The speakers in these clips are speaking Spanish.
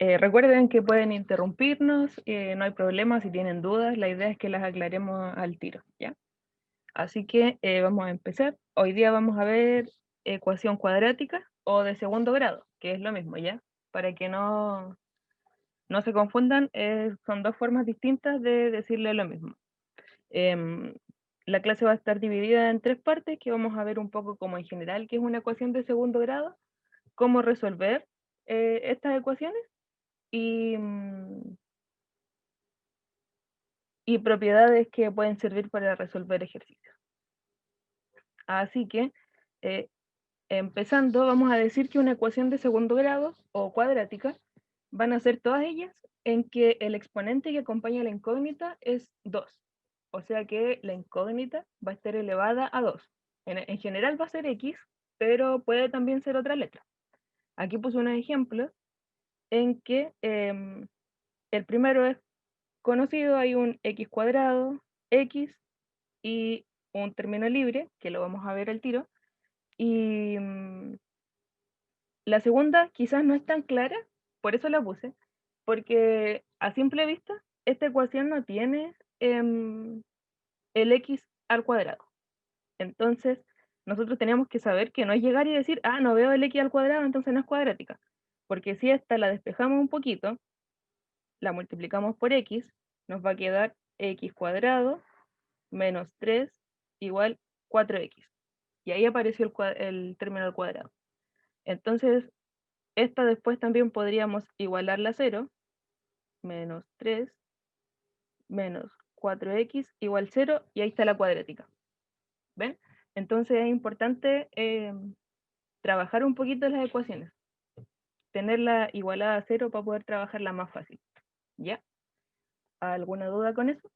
Recuerden que pueden interrumpirnos, no hay problema si tienen dudas, la idea es que las aclaremos al tiro, ¿ya? Así que vamos a empezar. Hoy día vamos a ver ecuación cuadrática o de segundo grado, que es lo mismo, ¿ya? Para que no se confundan, son dos formas distintas de decirle lo mismo. Em, la clase va a estar dividida en tres partes, que vamos a ver un poco como en general, que es una ecuación de segundo grado, cómo resolver estas ecuaciones y, y propiedades que pueden servir para resolver ejercicios. Así que, empezando, vamos a decir que una ecuación de segundo grado o cuadrática van a ser todas ellas en que el exponente que acompaña a la incógnita es 2. O sea que la incógnita va a estar elevada a 2. En general va a ser x, pero puede también ser otra letra. Aquí puse unos ejemplos en que el primero es conocido, hay un x cuadrado, x y un término libre, que lo vamos a ver al tiro. Y la segunda quizás no es tan clara, por eso la puse, porque a simple vista esta ecuación no tiene el x al cuadrado. Entonces, nosotros teníamos que saber que no es llegar y decir, ah, no veo el x al cuadrado, entonces no es cuadrática. Porque si esta la despejamos un poquito, la multiplicamos por x, nos va a quedar x cuadrado menos 3 igual 4x. Y ahí apareció el término al cuadrado. Entonces, esta después también podríamos igualarla a 0, menos 3 menos 4x igual 0, y ahí está la cuadrática. ¿Ven? Entonces es importante trabajar un poquito las ecuaciones, tenerla igualada a 0 para poder trabajarla más fácil. ¿Ya? ¿Alguna duda con eso?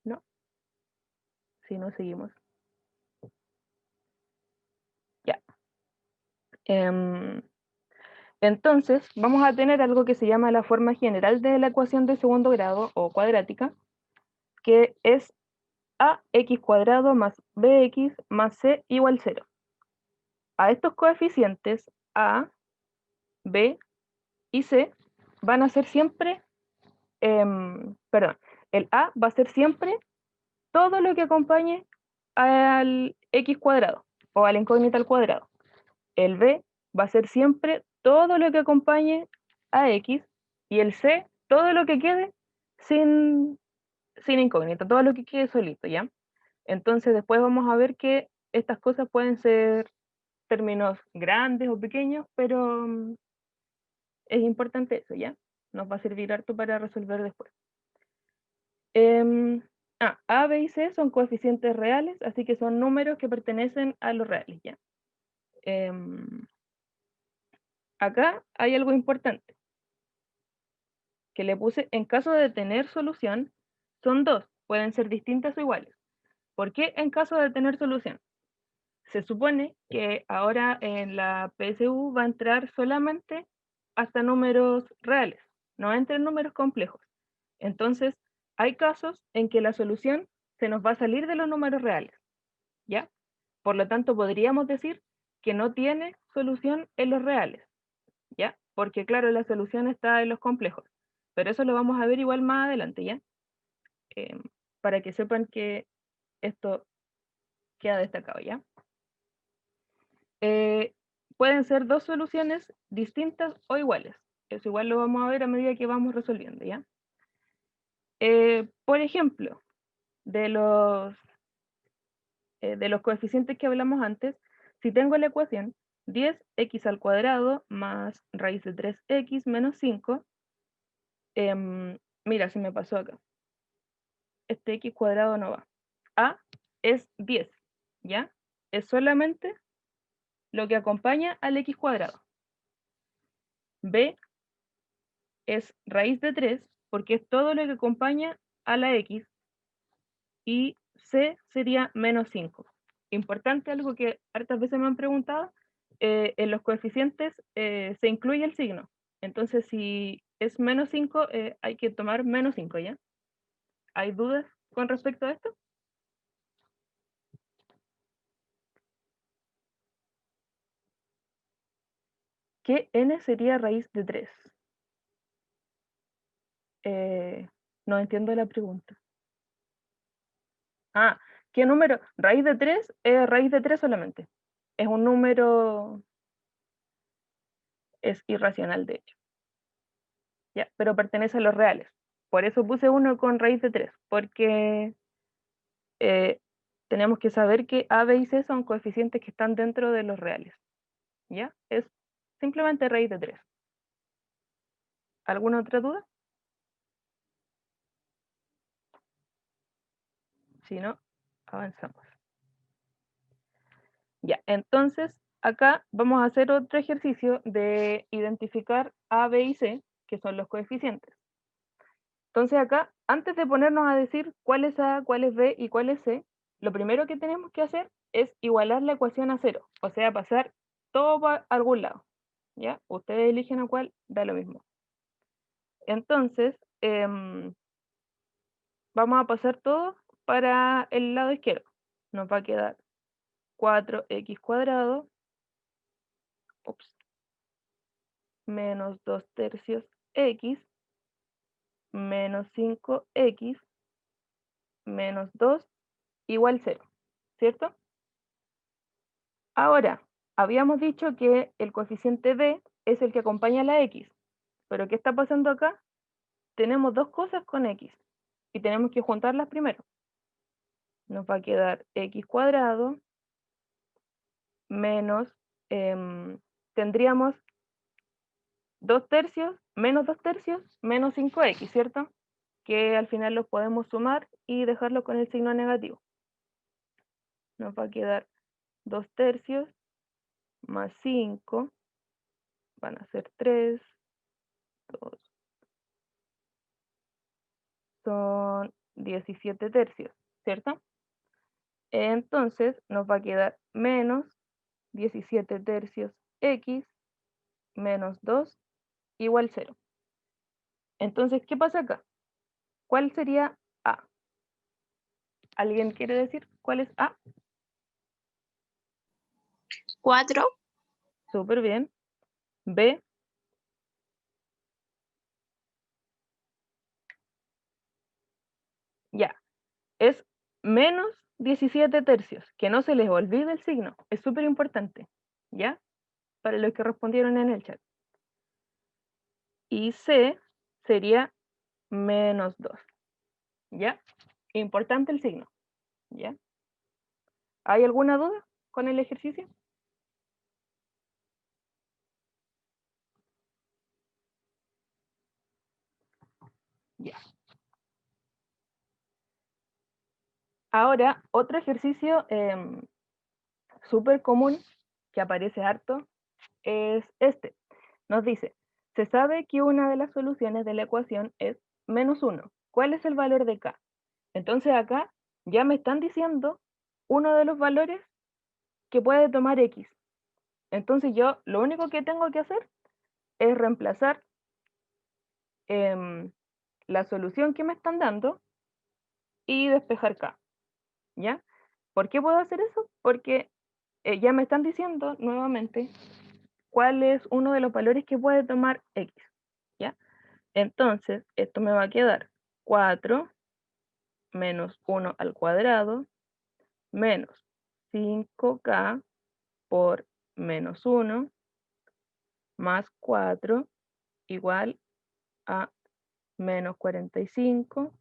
¿No? Si no, seguimos. Ya. Entonces, vamos a tener algo que se llama la forma general de la ecuación de segundo grado o cuadrática, que es ax cuadrado más bx más c igual 0. A estos coeficientes a, b y c van a ser siempre, perdón, el a va a ser siempre todo lo que acompañe al x cuadrado o a la incógnita al cuadrado. El b va a ser siempre todo lo que acompañe a x, y el c todo lo que quede sin incógnita, todo lo que quede solito, ¿ya? Entonces después vamos a ver que estas cosas pueden ser términos grandes o pequeños, pero es importante eso, ¿ya? Nos va a servir harto para resolver después. A, B y C son coeficientes reales, así que son números que pertenecen a los reales, ¿ya? Acá hay algo importante, que le puse en caso de tener solución, son dos, pueden ser distintas o iguales. ¿Por qué en caso de tener solución? Se supone que ahora en la PSU va a entrar solamente hasta números reales, no entran números complejos. Entonces, hay casos en que la solución se nos va a salir de los números reales, ¿ya? Por lo tanto, podríamos decir que no tiene solución en los reales, ¿ya? Porque claro, la solución está en los complejos, pero eso lo vamos a ver igual más adelante, ¿ya? Eh, para que sepan que esto queda destacado, ¿ya? Pueden ser dos soluciones distintas o iguales. Eso igual lo vamos a ver a medida que vamos resolviendo, ¿ya? Por ejemplo, de los coeficientes que hablamos antes, si tengo la ecuación 10x al cuadrado más raíz de 3x menos 5, mira, se me pasó acá. Este x cuadrado no va. A es 10, ¿ya? Es solamente lo que acompaña al x cuadrado. B es raíz de 3, porque es todo lo que acompaña a la x, y c sería menos 5. Importante, algo que hartas veces me han preguntado, en los coeficientes se incluye el signo. Entonces, si es menos 5, hay que tomar menos 5, ¿ya? ¿Hay dudas con respecto a esto? que n sería raíz de 3. No entiendo la pregunta. Ah, ¿qué número? Raíz de 3 es raíz de 3 solamente. Es un número, es irracional de hecho. Ya, pero pertenece a los reales. Por eso puse 1 con raíz de 3, porque tenemos que saber que A, B y C son coeficientes que están dentro de los reales. ¿Ya? Es simplemente raíz de 3. ¿Alguna otra duda? Si no, avanzamos. Ya, entonces acá vamos a hacer otro ejercicio de identificar A, B y C, que son los coeficientes. Entonces acá, antes de ponernos a decir cuál es A, cuál es B y cuál es C, lo primero que tenemos que hacer es igualar la ecuación a 0, o sea, pasar todo a algún lado. ¿Ya? Ustedes eligen a cuál, da lo mismo. Entonces, vamos a pasar todo para el lado izquierdo. Nos va a quedar 4x cuadrado, menos 2 tercios x, menos 5x, menos 2, igual 0, ¿cierto? Ahora, habíamos dicho que el coeficiente b es el que acompaña a la x, pero ¿qué está pasando acá? Tenemos dos cosas con x, y tenemos que juntarlas primero. Nos va a quedar x cuadrado, menos, tendríamos 2 tercios, menos 2 tercios, menos 5x, ¿cierto? Que al final los podemos sumar y dejarlo con el signo negativo. Nos va a quedar 2 tercios más 5, van a ser 3, 2, son 17 tercios, ¿cierto? Entonces nos va a quedar menos 17 tercios x menos 2 igual 0. Entonces, ¿qué pasa acá? ¿Cuál sería A? ¿Alguien quiere decir cuál es A? 4. Súper bien. B. Ya. Es menos 17 tercios. Que no se les olvide el signo. Es súper importante. ¿Ya? Para los que respondieron en el chat. Y C sería menos 2. ¿Ya? Importante el signo. ¿Ya? ¿Hay alguna duda con el ejercicio? Ya. Ahora, otro ejercicio súper común que aparece harto es este. Nos dice, se sabe que una de las soluciones de la ecuación es menos 1. ¿Cuál es el valor de k? Entonces acá ya me están diciendo uno de los valores que puede tomar x. Entonces yo lo único que tengo que hacer es reemplazar la solución que me están dando y despejar k. ¿Ya? ¿Por qué puedo hacer eso? Porque ya me están diciendo nuevamente cuál es uno de los valores que puede tomar x. ¿Ya? Entonces, esto me va a quedar 4 menos 1 al cuadrado menos 5k por menos 1 más 4 igual a menos 45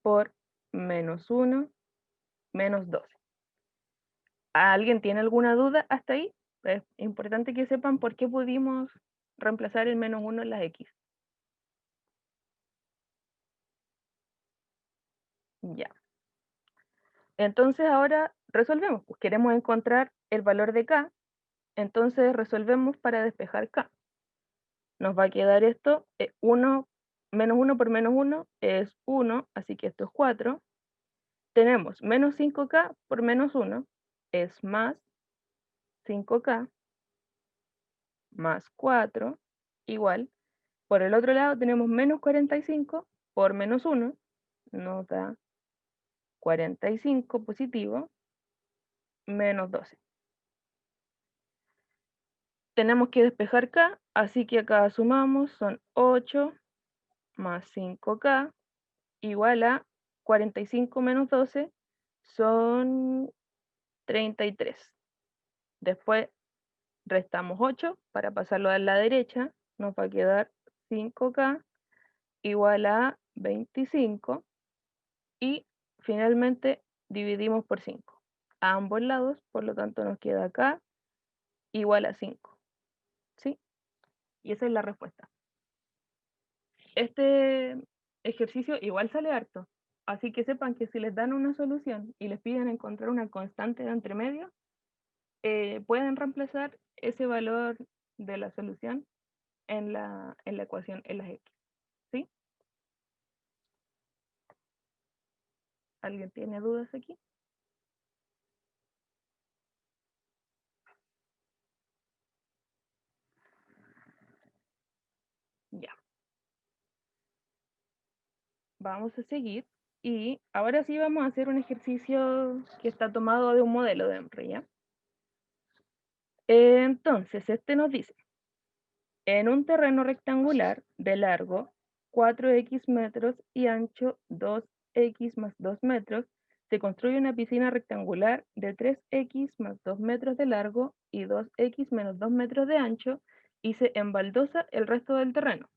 por menos 1 menos 12. ¿Alguien tiene alguna duda hasta ahí? Es importante que sepan por qué pudimos reemplazar el menos 1 en las x. Ya. Entonces ahora resolvemos. Pues queremos encontrar el valor de k. Entonces resolvemos para despejar k. Nos va a quedar esto, 1 menos 1 por menos 1 es 1, así que esto es 4. Tenemos menos 5k por menos 1 es más 5k más 4 igual. Por el otro lado tenemos menos 45 por menos 1 nos da 45 positivo menos 12. tenemos que despejar k, así que acá sumamos, son 8 más 5k igual a 45 menos 12, son 33. Después restamos 8 para pasarlo a la derecha, nos va a quedar 5k igual a 25 y finalmente dividimos por 5 a ambos lados, por lo tanto nos queda k igual a 5, ¿sí? Y esa es la respuesta. Este ejercicio igual sale harto, así que sepan que si les dan una solución y les piden encontrar una constante de entre medio, pueden reemplazar ese valor de la solución en la ecuación en las x, ¿sí? ¿Alguien tiene dudas aquí? Ya, vamos a seguir y ahora sí vamos a hacer un ejercicio que está tomado de un modelo de Henry, ¿ya? Entonces, este nos dice, en un terreno rectangular de largo 4x metros y ancho 2x más 2 metros, se construye una piscina rectangular de 3x más 2 metros de largo y 2x menos 2 metros de ancho y se embaldosa el resto del terreno.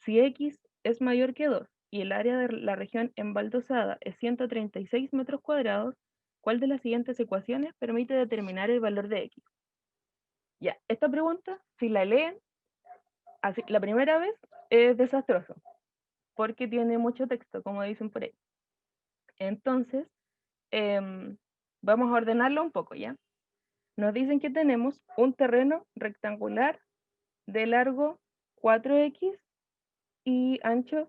Si x es mayor que 2 y el área de la región embaldosada es 136 metros cuadrados, ¿cuál de las siguientes ecuaciones permite determinar el valor de x? Ya, esta pregunta, si la leen, así, la primera vez es desastroso, porque tiene mucho texto, como dicen por ahí. Entonces, vamos a ordenarlo un poco, ¿ya? Nos dicen que tenemos un terreno rectangular de largo 4x y ancho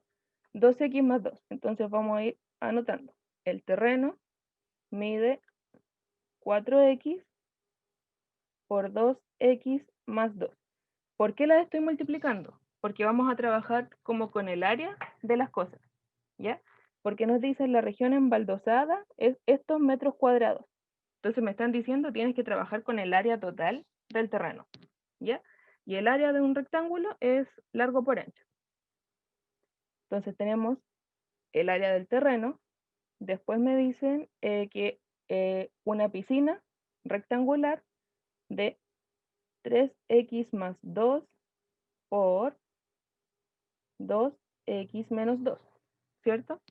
2x más 2. Entonces vamos a ir anotando. El terreno mide 4x por 2x más 2. ¿Por qué las estoy multiplicando? Porque vamos a trabajar como con el área de las cosas, ¿ya? Porque nos dicen la región embaldosada es estos metros cuadrados. Entonces me están diciendo tienes que trabajar con el área total del terreno, ¿ya? Y el área de un rectángulo es largo por ancho. Entonces tenemos el área del terreno. Después me dicen que una piscina rectangular de 3x más 2 por 2x menos 2, ¿cierto?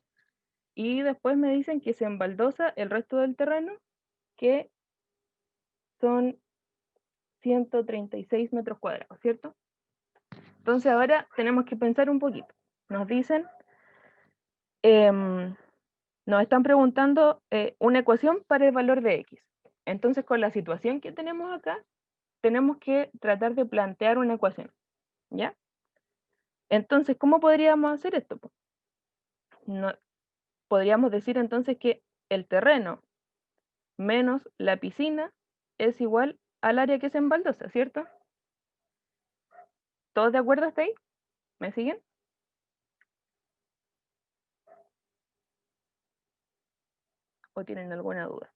Y después me dicen que se embaldosa el resto del terreno, que son 136 metros cuadrados, ¿cierto? Entonces ahora tenemos que pensar un poquito. Nos dicen, nos están preguntando una ecuación para el valor de x. Entonces con la situación que tenemos acá, tenemos que tratar de plantear una ecuación, ¿ya? Entonces, ¿cómo podríamos hacer esto? No, podríamos decir entonces que el terreno menos la piscina es igual al área que se embaldosa, ¿cierto? ¿Todos de acuerdo hasta ahí? ¿Me siguen? ¿O tienen alguna duda?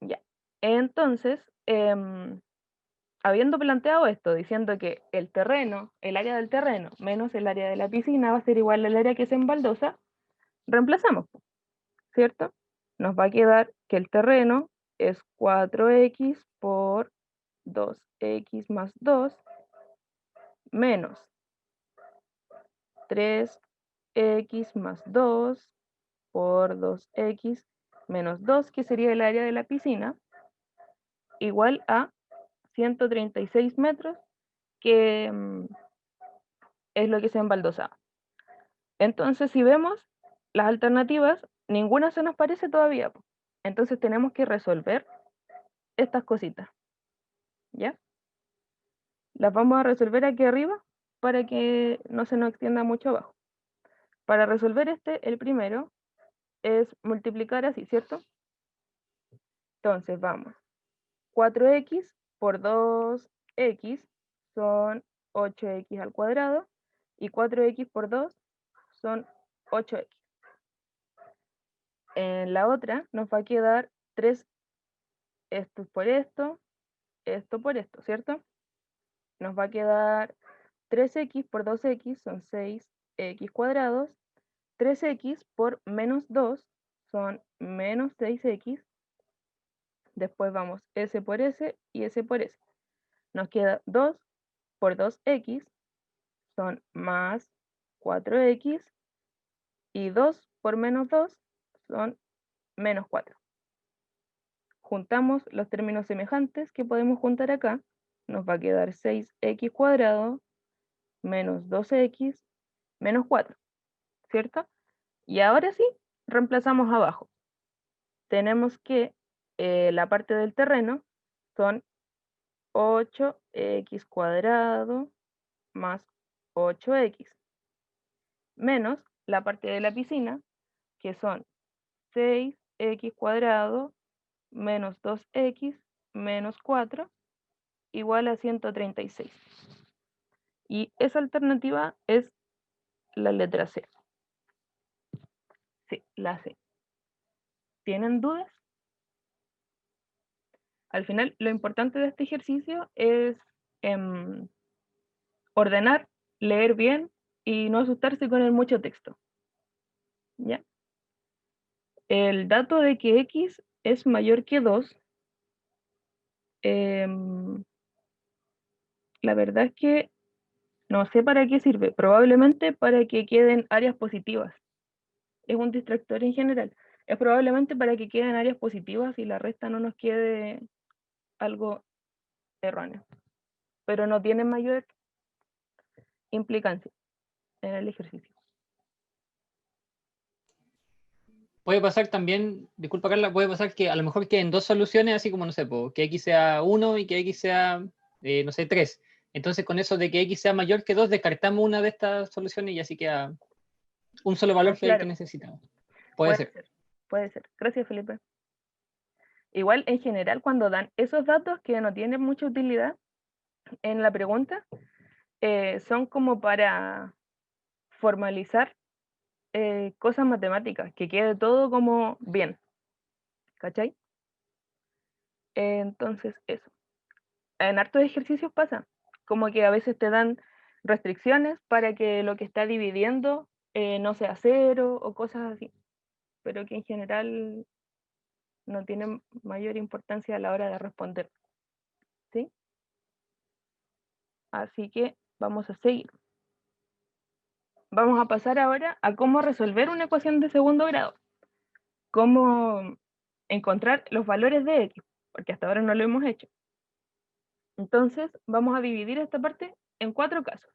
Ya. Entonces, habiendo planteado esto, diciendo que el terreno, el área del terreno menos el área de la piscina va a ser igual al área que se embaldosa, reemplazamos, ¿cierto? Nos va a quedar que el terreno es 4x por 2x más 2 menos 3x más 2 por 2x menos 2, que sería el área de la piscina, igual a 136 metros, que es lo que se embaldosaba. Entonces, si vemos las alternativas, ninguna se nos parece todavía. Entonces tenemos que resolver estas cositas, ¿ya? Las vamos a resolver aquí arriba para que no se nos extienda mucho abajo. Para resolver este, el primero es multiplicar así, ¿cierto? Entonces vamos, 4x por 2x son 8x al cuadrado y 4x por 2 son 8x. En la otra nos va a quedar 3 esto por esto, esto por esto, ¿cierto? Nos va a quedar 3x por 2x son 6x cuadrados. 3x por menos 2 son menos 6x. Después vamos s por s y s por s. Nos queda 2 por 2x son más 4x. Y 2 por menos 2 son menos 4. Juntamos los términos semejantes que podemos juntar acá. Nos va a quedar 6x cuadrado menos 12x menos 4, ¿cierto? Y ahora sí, reemplazamos abajo. Tenemos que la parte del terreno son 8x cuadrado más 8x, menos la parte de la piscina, que son 6x cuadrado menos 2x menos 4 igual a 136. Y esa alternativa es la letra C. Sí, la C. ¿Tienen dudas? Al final, lo importante de este ejercicio es ordenar, leer bien y no asustarse con el mucho texto. ¿Ya? El dato de que x es mayor que 2, la verdad es que no sé para qué sirve. Probablemente para que queden áreas positivas. Es un distractor en general. Es probablemente para que queden áreas positivas y la resta no nos quede algo erróneo. Pero no tiene mayor implicancia en el ejercicio. Puede pasar también, disculpa Carla, puede pasar que a lo mejor queden dos soluciones, así como, no sé, que x sea 1 y que x sea, no sé, 3. Entonces con eso de que x sea mayor que 2, descartamos una de estas soluciones y así queda un solo valor que es el que Claro, necesitamos. Puede ser. puede ser. Gracias, Felipe. Igual, en general, cuando dan esos datos que no tienen mucha utilidad en la pregunta, son como para formalizar cosas matemáticas, que quede todo como bien. ¿Cachai? Entonces, eso. En hartos ejercicios pasa, como que a veces te dan restricciones para que lo que está dividiendo no sea cero o cosas así, pero que en general no tienen mayor importancia a la hora de responder. ¿Sí? Así que vamos a seguir. Vamos a pasar ahora a cómo resolver una ecuación de segundo grado. Cómo encontrar los valores de x, porque hasta ahora no lo hemos hecho. Entonces, vamos a dividir esta parte en 4 casos,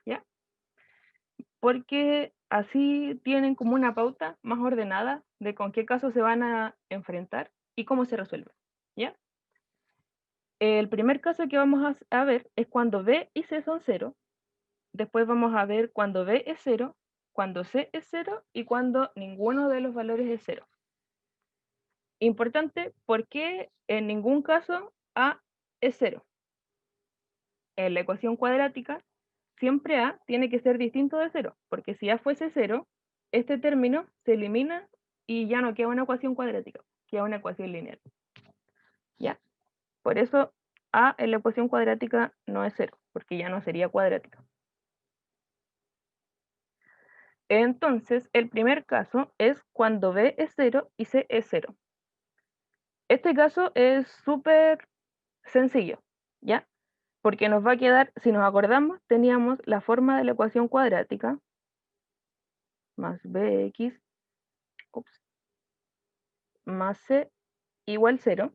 ¿ya? Porque así tienen como una pauta más ordenada de con qué casos se van a enfrentar y cómo se resuelve, ¿ya? El primer caso que vamos a ver es cuando b y c son 0. Después vamos a ver cuando b es 0, cuando c es 0 y cuando ninguno de los valores es 0. Importante, porque en ningún caso a es 0. En la ecuación cuadrática, siempre a tiene que ser distinto de 0, porque si a fuese 0, este término se elimina y ya no queda una ecuación cuadrática, queda una ecuación lineal. ¿Ya? Por eso a en la ecuación cuadrática no es 0, porque ya no sería cuadrática. Entonces, el primer caso es cuando b es 0 y c es 0. Este caso es súper sencillo, ¿ya? Porque nos va a quedar, si nos acordamos, teníamos la forma de la ecuación cuadrática, más bx, más c igual 0.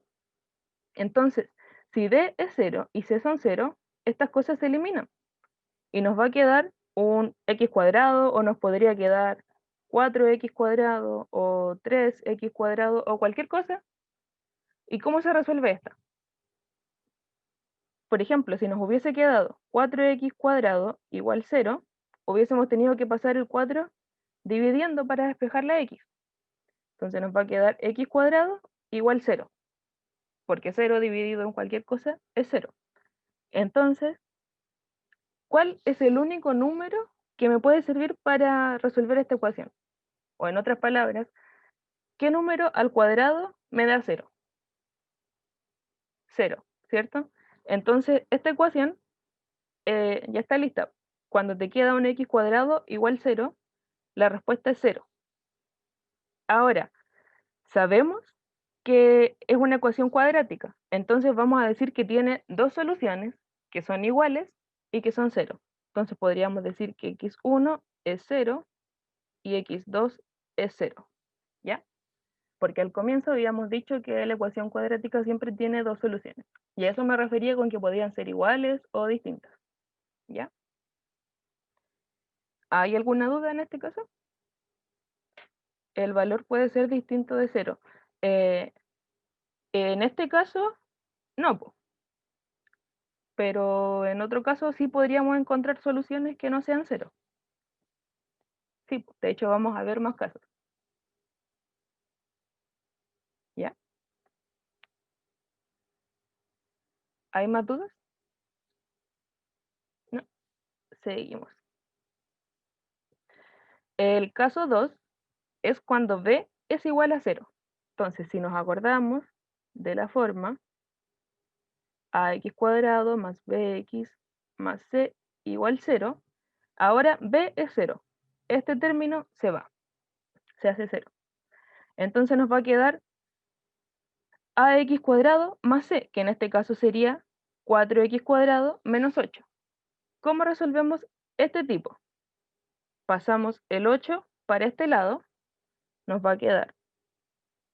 Entonces, si d es 0 y c son 0, estas cosas se eliminan. Y nos va a quedar un x cuadrado, o nos podría quedar 4x cuadrado, o 3x cuadrado, o cualquier cosa. ¿Y cómo se resuelve esta? Por ejemplo, si nos hubiese quedado 4x cuadrado igual 0, hubiésemos tenido que pasar el 4 dividiendo para despejar la x. Entonces nos va a quedar x cuadrado igual 0, porque 0 dividido en cualquier cosa es 0. Entonces, ¿cuál es el único número que me puede servir para resolver esta ecuación? O en otras palabras, ¿qué número al cuadrado me da 0? 0, ¿cierto? Entonces, esta ecuación ya está lista. Cuando te queda un x cuadrado igual 0, la respuesta es 0. Ahora, sabemos que es una ecuación cuadrática, entonces vamos a decir que tiene dos soluciones que son iguales y que son 0. Entonces podríamos decir que x1 es 0 y x2 es 0, ¿ya? Porque al comienzo habíamos dicho que la ecuación cuadrática siempre tiene dos soluciones, y a eso me refería con que podían ser iguales o distintas, ¿ya? ¿Hay alguna duda en este caso? El valor puede ser distinto de 0. En este caso, no, po. Pero en otro caso sí podríamos encontrar soluciones que no sean 0. Sí, po. De hecho vamos a ver más casos. ¿Ya? ¿Hay más dudas? No, seguimos. El caso 2 es cuando b es igual a 0. Entonces, si nos acordamos de la forma ax cuadrado más bx más c igual 0, ahora b es 0. Este término se va, se hace 0. Entonces nos va a quedar ax cuadrado más c, que en este caso sería 4x cuadrado menos 8. ¿Cómo resolvemos este tipo? Pasamos el 8 para este lado, nos va a quedar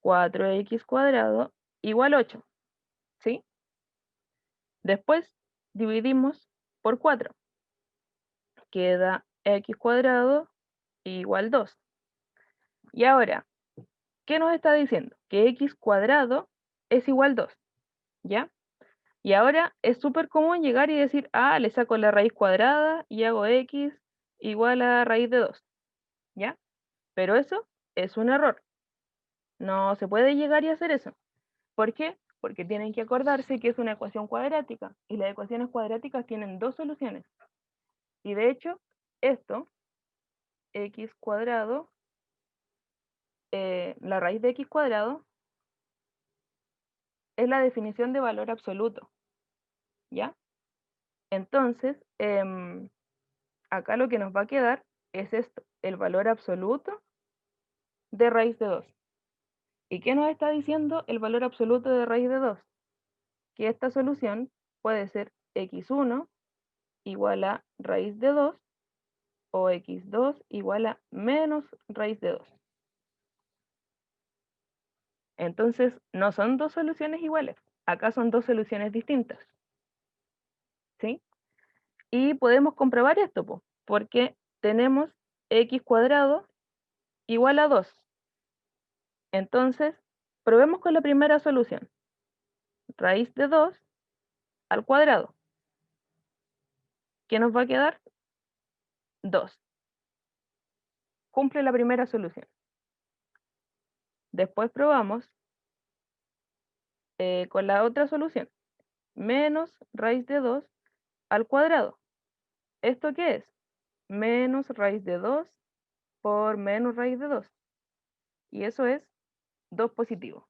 4x cuadrado igual 8, ¿sí? Después dividimos por 4, queda x cuadrado igual 2. Y ahora, ¿qué nos está diciendo? Que x cuadrado es igual 2, ¿ya? Y ahora es súper común llegar y decir, ah, le saco la raíz cuadrada y hago x igual a raíz de 2, ¿ya? Pero eso es un error. No se puede llegar y hacer eso. ¿Por qué? Porque tienen que acordarse que es una ecuación cuadrática y las ecuaciones cuadráticas tienen dos soluciones. Y de hecho, esto, x cuadrado, la raíz de x cuadrado, es la definición de valor absoluto, ¿ya? Entonces, acá lo que nos va a quedar es esto, el valor absoluto de raíz de 2. ¿Y qué nos está diciendo el valor absoluto de raíz de 2? Que esta solución puede ser x1 igual a raíz de 2 o x2 igual a menos raíz de 2. Entonces, no son dos soluciones iguales, acá son dos soluciones distintas, ¿sí? Y podemos comprobar esto, porque tenemos x cuadrado igual a 2. Entonces, probemos con la primera solución. Raíz de 2 al cuadrado. ¿Qué nos va a quedar? 2. Cumple la primera solución. Después probamos con la otra solución. Menos raíz de 2 al cuadrado. ¿Esto qué es? Menos raíz de 2 por menos raíz de 2. Y eso es 2 positivo.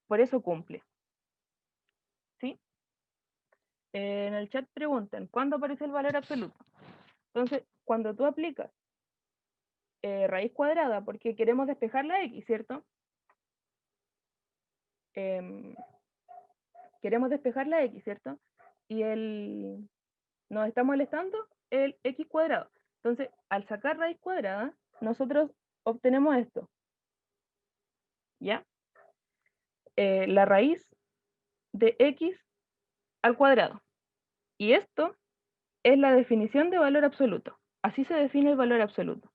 Por eso cumple. ¿Sí? En el chat preguntan, ¿cuándo aparece el valor absoluto? Entonces, cuando tú aplicas raíz cuadrada, porque queremos despejar la x, ¿cierto? Queremos despejar la x, ¿cierto? Y nos está molestando el x cuadrado. Entonces, al sacar raíz cuadrada, nosotros obtenemos esto, ¿ya? La raíz de x al cuadrado. Y esto es la definición de valor absoluto. Así se define el valor absoluto,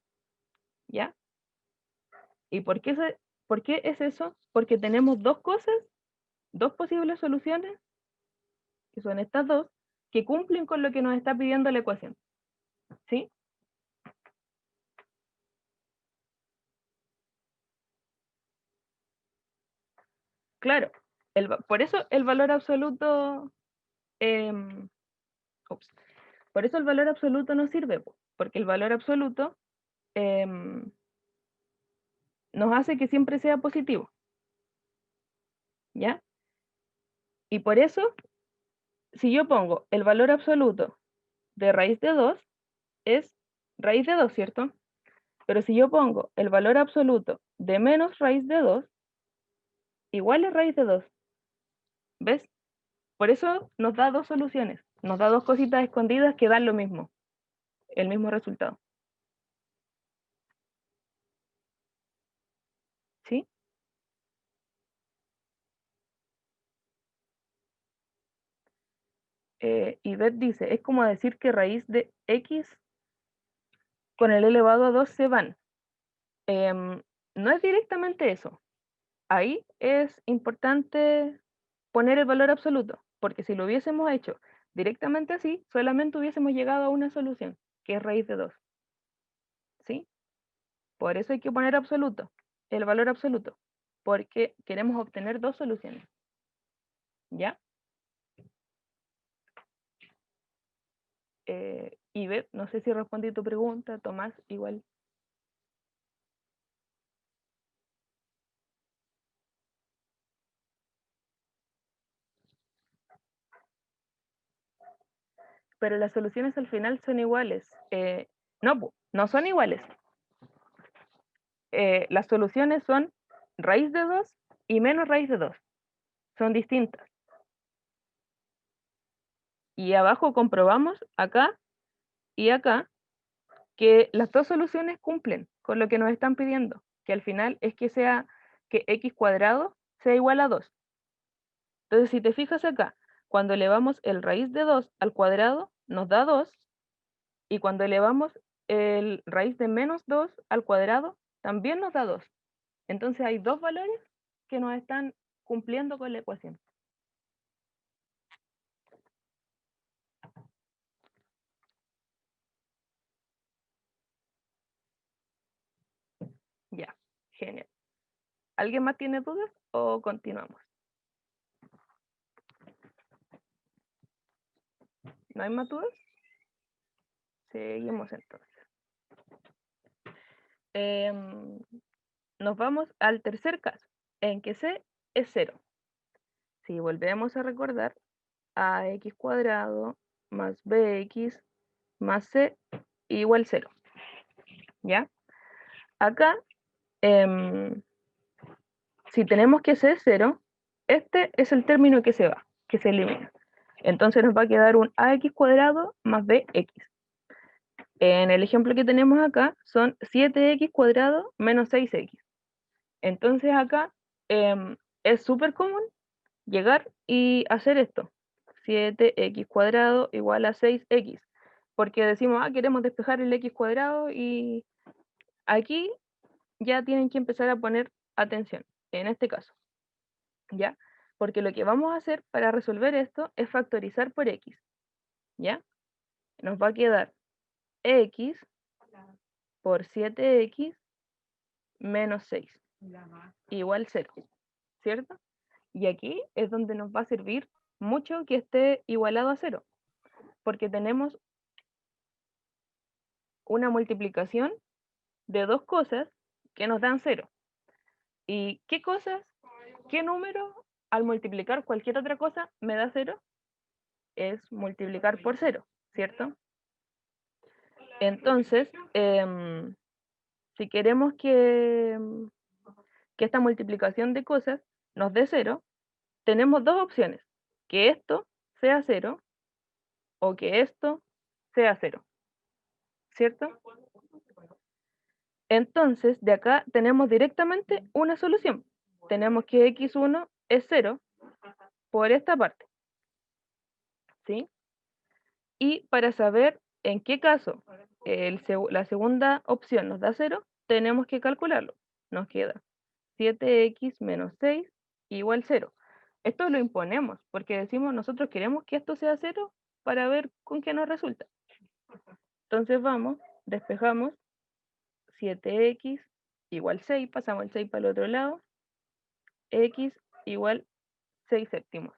¿ya? ¿Y por qué es eso? Porque tenemos dos cosas, dos posibles soluciones, que son estas dos, que cumplen con lo que nos está pidiendo la ecuación, ¿sí? Claro, por eso el valor absoluto, em, ups, por eso el valor absoluto no sirve, porque el valor absoluto em, nos hace que siempre sea positivo, ¿ya? Y por eso, si yo pongo el valor absoluto de raíz de 2, es raíz de 2, ¿cierto? Pero si yo pongo el valor absoluto de menos raíz de 2, igual es raíz de 2. ¿Ves? Por eso nos da dos soluciones. Nos da dos cositas escondidas que dan lo mismo, el mismo resultado. ¿Sí? Y Beth dice, es como decir que raíz de x con el elevado a 2 se van. No es directamente eso. Ahí es importante poner el valor absoluto, porque si lo hubiésemos hecho directamente así, solamente hubiésemos llegado a una solución, que es raíz de 2. ¿Sí? Por eso hay que poner absoluto, el valor absoluto, porque queremos obtener dos soluciones. ¿Ya? Y Beth, no sé si respondí tu pregunta, Tomás, igual. Pero las soluciones al final son iguales. No, no son iguales. Las soluciones son raíz de 2 y menos raíz de 2. Son distintas. Y abajo comprobamos, acá y acá, que las dos soluciones cumplen con lo que nos están pidiendo, que al final es que x cuadrado sea igual a 2. Entonces, si te fijas acá, cuando elevamos el raíz de 2 al cuadrado, nos da 2, y cuando elevamos el raíz de menos 2 al cuadrado, también nos da 2. Entonces hay dos valores que nos están cumpliendo con la ecuación. Ya, genial. ¿Alguien más tiene dudas o continuamos? ¿No hay más dudas? Seguimos entonces. Nos vamos al tercer caso, en que c es 0. Si volvemos a recordar, ax cuadrado más bx más c igual 0. ¿Ya? Acá, si tenemos que c es 0, este es el término que se va, que se elimina. Entonces nos va a quedar un ax cuadrado más bx. En el ejemplo que tenemos acá son 7x cuadrado menos 6x. Entonces acá es súper común llegar y hacer esto. 7x cuadrado igual a 6x. Porque decimos, queremos despejar el x cuadrado y aquí ya tienen que empezar a poner atención, en este caso. ¿Ya? Porque lo que vamos a hacer para resolver esto es factorizar por x. ¿Ya? Nos va a quedar x por 7x menos 6 igual 0. ¿Cierto? Y aquí es donde nos va a servir mucho que esté igualado a 0. Porque tenemos una multiplicación de dos cosas que nos dan 0. ¿Y qué cosas, qué número al multiplicar cualquier otra cosa me da 0? Es multiplicar por 0, ¿cierto? Entonces, si queremos que esta multiplicación de cosas nos dé 0, tenemos dos opciones, que esto sea 0 o que esto sea 0, ¿cierto? Entonces, de acá tenemos directamente una solución. Tenemos que x1 es 0 por esta parte, ¿sí? Y para saber en qué caso la segunda opción nos da 0, tenemos que calcularlo. Nos queda 7x menos 6 igual 0. Esto lo imponemos porque decimos nosotros queremos que esto sea 0 para ver con qué nos resulta. Entonces vamos, despejamos 7x igual 6, pasamos el 6 para el otro lado, x igual 6 séptimos.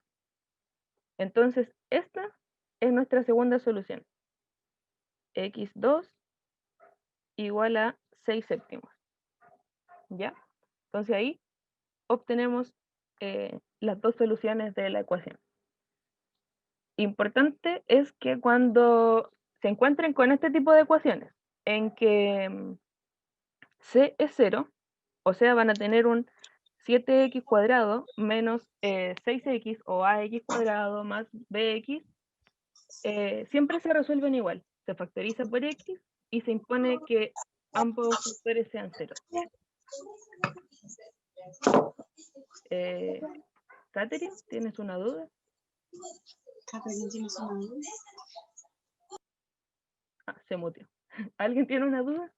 Entonces esta es nuestra segunda solución. x2 igual a 6 séptimos. ¿Ya? Entonces ahí obtenemos las dos soluciones de la ecuación. importante es que cuando se encuentren con este tipo de ecuaciones, en que C es 0, o sea, van a tener un 7x cuadrado menos 6x o ax cuadrado más bx, siempre se resuelven igual. Se factoriza por x y se impone que ambos factores sean 0. Catherine, ¿tienes una duda? Catherine, ¿tienes una duda? Ah, se muteó. ¿Alguien tiene una duda?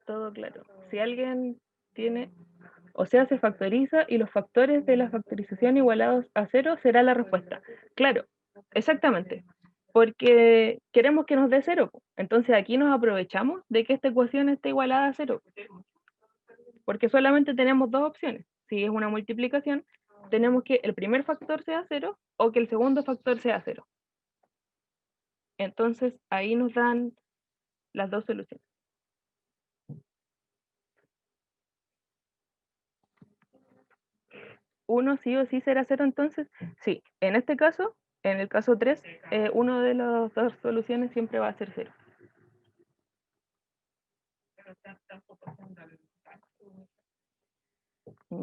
Todo claro. Si alguien tiene, o sea, se factoriza y los factores de la factorización igualados a 0 será la respuesta. Claro, exactamente. Porque queremos que nos dé 0. Entonces aquí nos aprovechamos de que esta ecuación esté igualada a 0. Porque solamente tenemos dos opciones. Si es una multiplicación, tenemos que el primer factor sea 0 o que el segundo factor sea 0. Entonces ahí nos dan las dos soluciones. ¿Uno sí o sí será 0 entonces? Sí, en este caso, en el caso 3, uno de las dos soluciones siempre va a ser 0.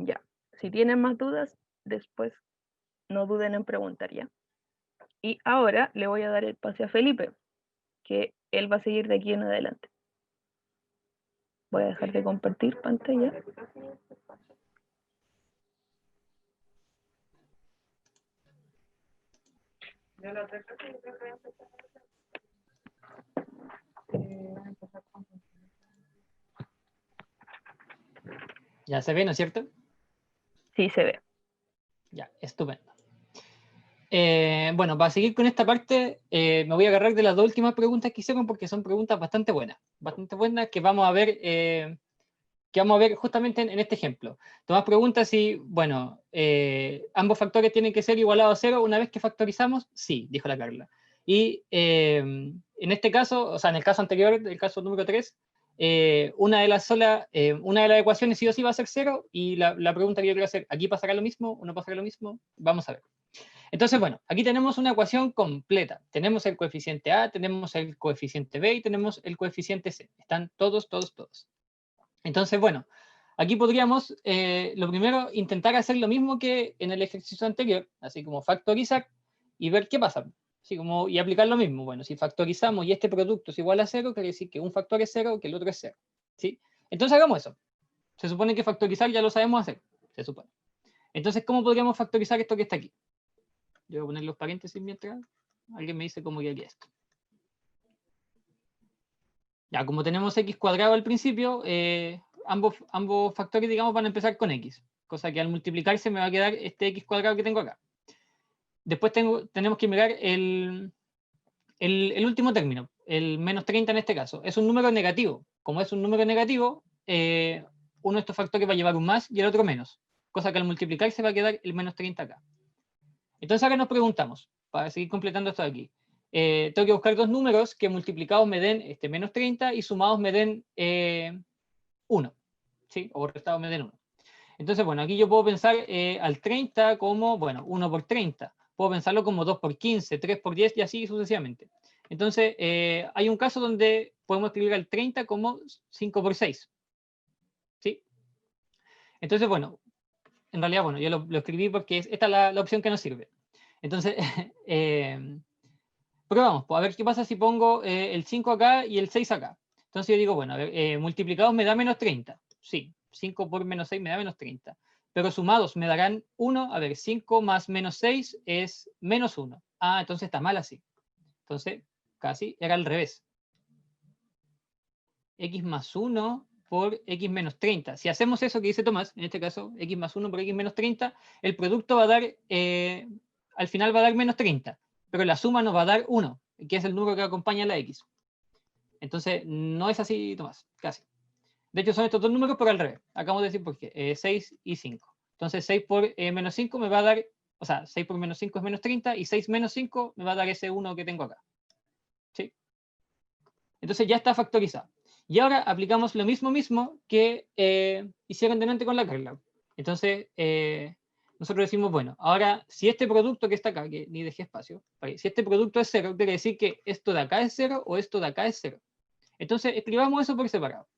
Ya, si tienen más dudas, después no duden en preguntar ya. Y ahora le voy a dar el pase a Felipe, que él va a seguir de aquí en adelante. Voy a dejar de compartir pantalla. Ya se ve, ¿no es cierto? Sí, se ve. Ya, estupendo. Bueno, para seguir con esta parte, me voy a agarrar de las dos últimas preguntas que hicieron porque son preguntas bastante buenas que vamos a ver justamente en este ejemplo. Tomás pregunta si, bueno, ambos factores tienen que ser igualados a 0 una vez que factorizamos. Sí, dijo la Carla. Y en este caso, o sea, en el caso anterior, el caso número 3, una de las ecuaciones sí o sí va a ser 0, y la pregunta que yo quiero hacer, ¿aquí pasará lo mismo o no pasará lo mismo? Vamos a ver. Entonces, bueno, aquí tenemos una ecuación completa. Tenemos el coeficiente A, tenemos el coeficiente B y tenemos el coeficiente C. Están todos. Entonces, bueno, aquí podríamos, lo primero, intentar hacer lo mismo que en el ejercicio anterior, así como factorizar y ver qué pasa. Así como, y aplicar lo mismo. Bueno, si factorizamos y este producto es igual a 0, quiere decir que un factor es 0, que el otro es 0. ¿Sí? Entonces hagamos eso. Se supone que factorizar ya lo sabemos hacer. Se supone. Entonces, ¿cómo podríamos factorizar esto que está aquí? Yo voy a poner los paréntesis mientras alguien me dice cómo quedaría esto. Ya, como tenemos x cuadrado al principio, ambos factores, digamos, van a empezar con x. Cosa que al multiplicarse me va a quedar este x cuadrado que tengo acá. Después tenemos que mirar el último término, el menos 30 en este caso. Es un número negativo. Como es un número negativo, uno de estos factores va a llevar un más y el otro menos. Cosa que al multiplicarse va a quedar el menos 30 acá. Entonces ahora nos preguntamos, para seguir completando esto de aquí, tengo que buscar dos números que multiplicados me den menos 30 y sumados me den 1, ¿sí? O restados me den 1. Entonces, bueno, aquí yo puedo pensar al 30 como, bueno, 1 por 30. Puedo pensarlo como 2 por 15, 3 por 10 y así sucesivamente. Entonces, hay un caso donde podemos escribir al 30 como 5 por 6. ¿Sí? Entonces, bueno, en realidad, bueno, yo lo escribí porque esta es la opción que nos sirve. Entonces, probamos, pues, a ver qué pasa si pongo el 5 acá y el 6 acá. Entonces yo digo, bueno, a ver, multiplicados me da menos 30. Sí, 5 por menos 6 me da menos 30. Pero sumados me darán 1. A ver, 5 más menos 6 es menos 1. Ah, entonces está mal así. Entonces, casi era al revés. X más 1 por X menos 30. Si hacemos eso que dice Tomás, en este caso, X más 1 por X menos 30, el producto va a dar, al final va a dar menos 30. Pero la suma nos va a dar 1, que es el número que acompaña a la X. Entonces, no es así, Tomás, casi. De hecho, son estos dos números, pero al revés. Acabamos de decir por qué. 6 y 5. Entonces, 6 por menos 5 me va a dar, o sea, 6 por menos 5 es menos 30, y 6 menos 5 me va a dar ese 1 que tengo acá. ¿Sí? Entonces, ya está factorizado. Y ahora aplicamos lo mismo que hicieron delante con la Carla. Entonces, nosotros decimos, bueno, ahora, si este producto que está acá, que ni dejé espacio, si este producto es 0, quiere decir que esto de acá es 0 o esto de acá es 0. Entonces, escribamos eso por separado.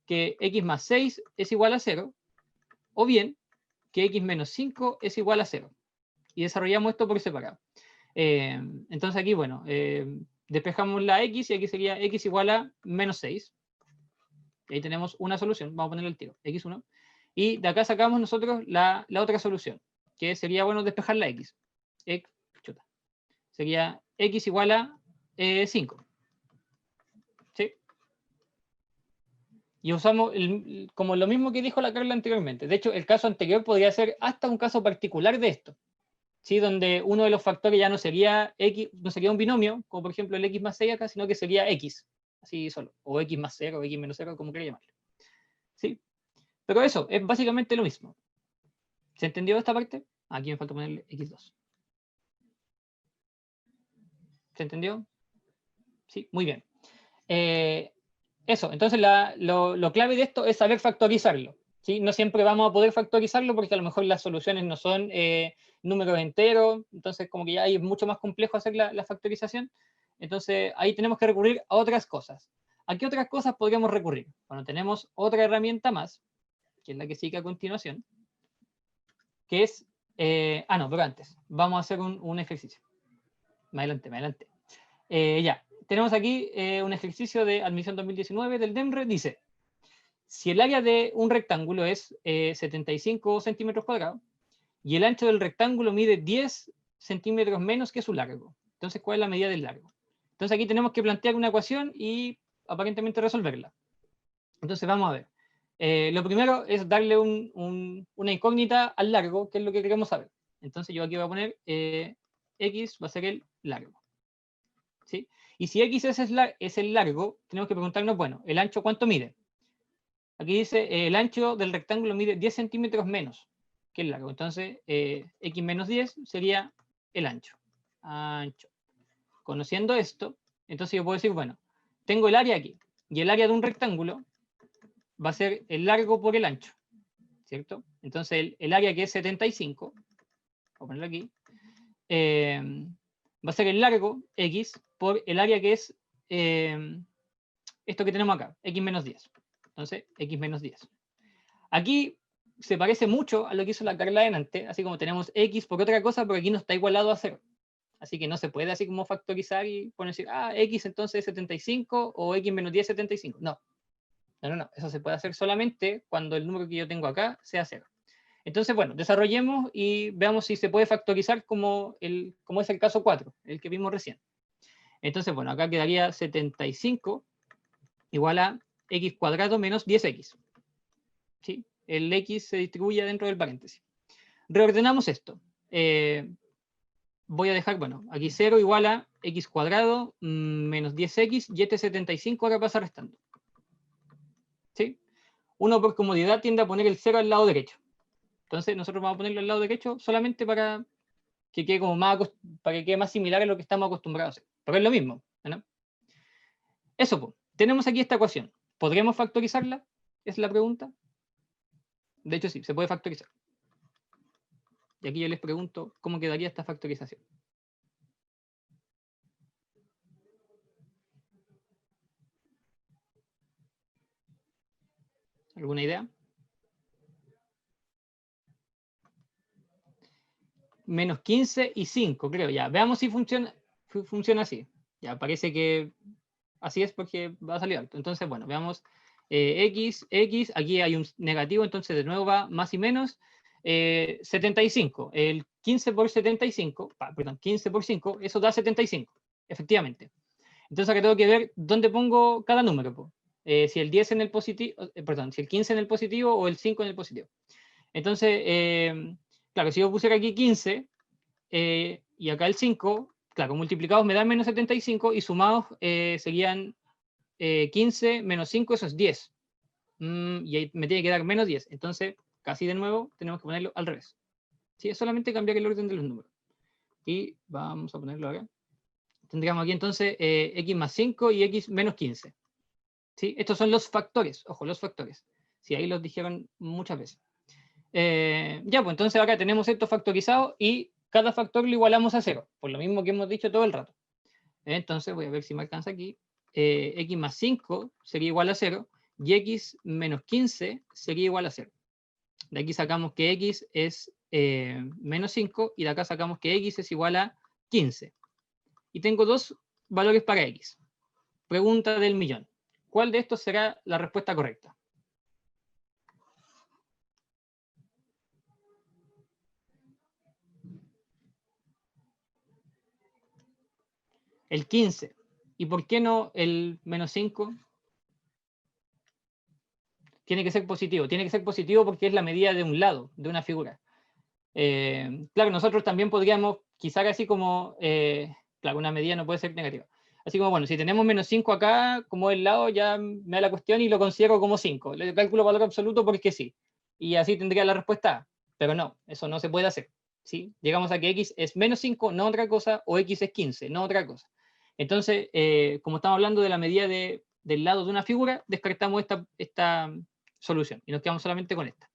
Que x más 6 es igual a 0, o bien que x menos 5 es igual a 0. Y desarrollamos esto por separado. Entonces aquí, bueno, despejamos la x y aquí sería x igual a menos 6. Y ahí tenemos una solución, vamos a ponerle el tiro, x1. Y de acá sacamos nosotros la otra solución, que sería, bueno, despejar la x. Sería x igual a 5. ¿Sí? Y usamos como lo mismo que dijo la Carla anteriormente. De hecho, el caso anterior podría ser hasta un caso particular de esto, ¿sí? Donde uno de los factores ya no sería x, no sería un binomio, como por ejemplo el x más 6 acá, sino que sería x, así solo, o x más 0, o x menos 0, como quiera llamarlo. ¿Sí? Pero eso, es básicamente lo mismo. ¿Se entendió esta parte? Aquí me falta ponerle x2. ¿Se entendió? Sí, muy bien. Eso, entonces lo clave de esto es saber factorizarlo. ¿Sí? No siempre vamos a poder factorizarlo porque a lo mejor las soluciones no son números enteros, entonces como que ya es mucho más complejo hacer la factorización. Entonces ahí tenemos que recurrir a otras cosas. ¿A qué otras cosas podríamos recurrir? Bueno, tenemos otra herramienta más, que es la que sigue a continuación, que es... no, pero antes, vamos a hacer un ejercicio. Más adelante. Ya, tenemos aquí un ejercicio de admisión 2019 del DEMRE. Dice, si el área de un rectángulo es 75 centímetros cuadrados y el ancho del rectángulo mide 10 centímetros menos que su largo, entonces, ¿cuál es la medida del largo? Entonces, aquí tenemos que plantear una ecuación y aparentemente resolverla. Entonces, vamos a ver. Lo primero es darle una incógnita al largo, que es lo que queremos saber. Entonces, yo aquí voy a poner x va a ser el largo. ¿Sí? Y si x es el largo, tenemos que preguntarnos, bueno, ¿el ancho cuánto mide? Aquí dice, el ancho del rectángulo mide 10 centímetros menos que el largo. Entonces, x menos 10 sería el ancho. Ancho. Conociendo esto, entonces yo puedo decir, bueno, tengo el área aquí. Y el área de un rectángulo va a ser el largo por el ancho. ¿Cierto? Entonces, el área que es 75, voy a ponerlo aquí, va a ser el largo, x, por el área que es esto que tenemos acá, x menos 10. Entonces, x menos 10. Aquí se parece mucho a lo que hizo la Carla delante, así como tenemos x por otra cosa, pero aquí no está igualado a 0. Así que no se puede así como factorizar y poner decir, x entonces es 75 o x menos 10 es 75. No. Eso se puede hacer solamente cuando el número que yo tengo acá sea 0. Entonces, bueno, desarrollemos y veamos si se puede factorizar como es el caso 4, el que vimos recién. Entonces, bueno, acá quedaría 75 igual a x cuadrado menos 10x. ¿Sí? El x se distribuye dentro del paréntesis. Reordenamos esto. Voy a dejar, bueno, aquí 0 igual a x cuadrado menos 10x y este 75 ahora pasa restando. ¿Sí? Uno por comodidad tiende a poner el 0 al lado derecho. Entonces nosotros vamos a ponerlo al lado derecho solamente para que quede como para que quede más similar a lo que estamos acostumbrados a hacer. Pero es lo mismo, ¿no? Eso, pues. Tenemos aquí esta ecuación. ¿Podremos factorizarla? Es la pregunta. De hecho, sí, se puede factorizar. Y aquí yo les pregunto cómo quedaría esta factorización. ¿Alguna idea? Menos 15 y 5, creo. Ya, veamos si funciona así. Ya, parece que así es porque va a salir alto. Entonces, bueno, veamos. X, aquí hay un negativo, entonces de nuevo va más y menos. 75. El 15 por 75, perdón, 15 por 5, eso da 75, efectivamente. Entonces acá tengo que ver dónde pongo cada número. Si el 10 en el positivo, perdón, si el 15 en el positivo o el 5 en el positivo. Entonces, claro, si yo pusiera aquí 15 y acá el 5, claro, multiplicados me dan menos 75 y sumados serían 15 menos 5, eso es 10. Y ahí me tiene que dar menos 10. Entonces, casi de nuevo, tenemos que ponerlo al revés. ¿Sí? Es solamente cambiar el orden de los números. Y vamos a ponerlo acá. Tendríamos aquí entonces x más 5 y x menos 15. ¿Sí? Estos son los factores, ojo, los factores. Sí, ahí los dijeron muchas veces. Ya, pues entonces acá tenemos esto factorizado y cada factor lo igualamos a 0, por lo mismo que hemos dicho todo el rato. Entonces voy a ver si me alcanza aquí. X más 5 sería igual a 0 y X menos 15 sería igual a 0. De aquí sacamos que X es menos 5 y de acá sacamos que X es igual a 15. Y tengo dos valores para X. Pregunta del millón. ¿Cuál de estos será la respuesta correcta? El 15. ¿Y por qué no el menos 5? Tiene que ser positivo. Tiene que ser positivo porque es la medida de un lado, de una figura. Claro, nosotros también podríamos, quizás así como, claro, una medida no puede ser negativa. Así como, bueno, si tenemos menos 5 acá, como el lado, ya me da la cuestión y lo considero como 5. Le calculo valor absoluto porque sí. Y así tendría la respuesta A. Pero no, eso no se puede hacer. ¿Sí? Llegamos a que X es menos 5, no otra cosa, o X es 15, no otra cosa. Entonces, como estamos hablando de la medida del lado de una figura, descartamos esta solución y nos quedamos solamente con esta.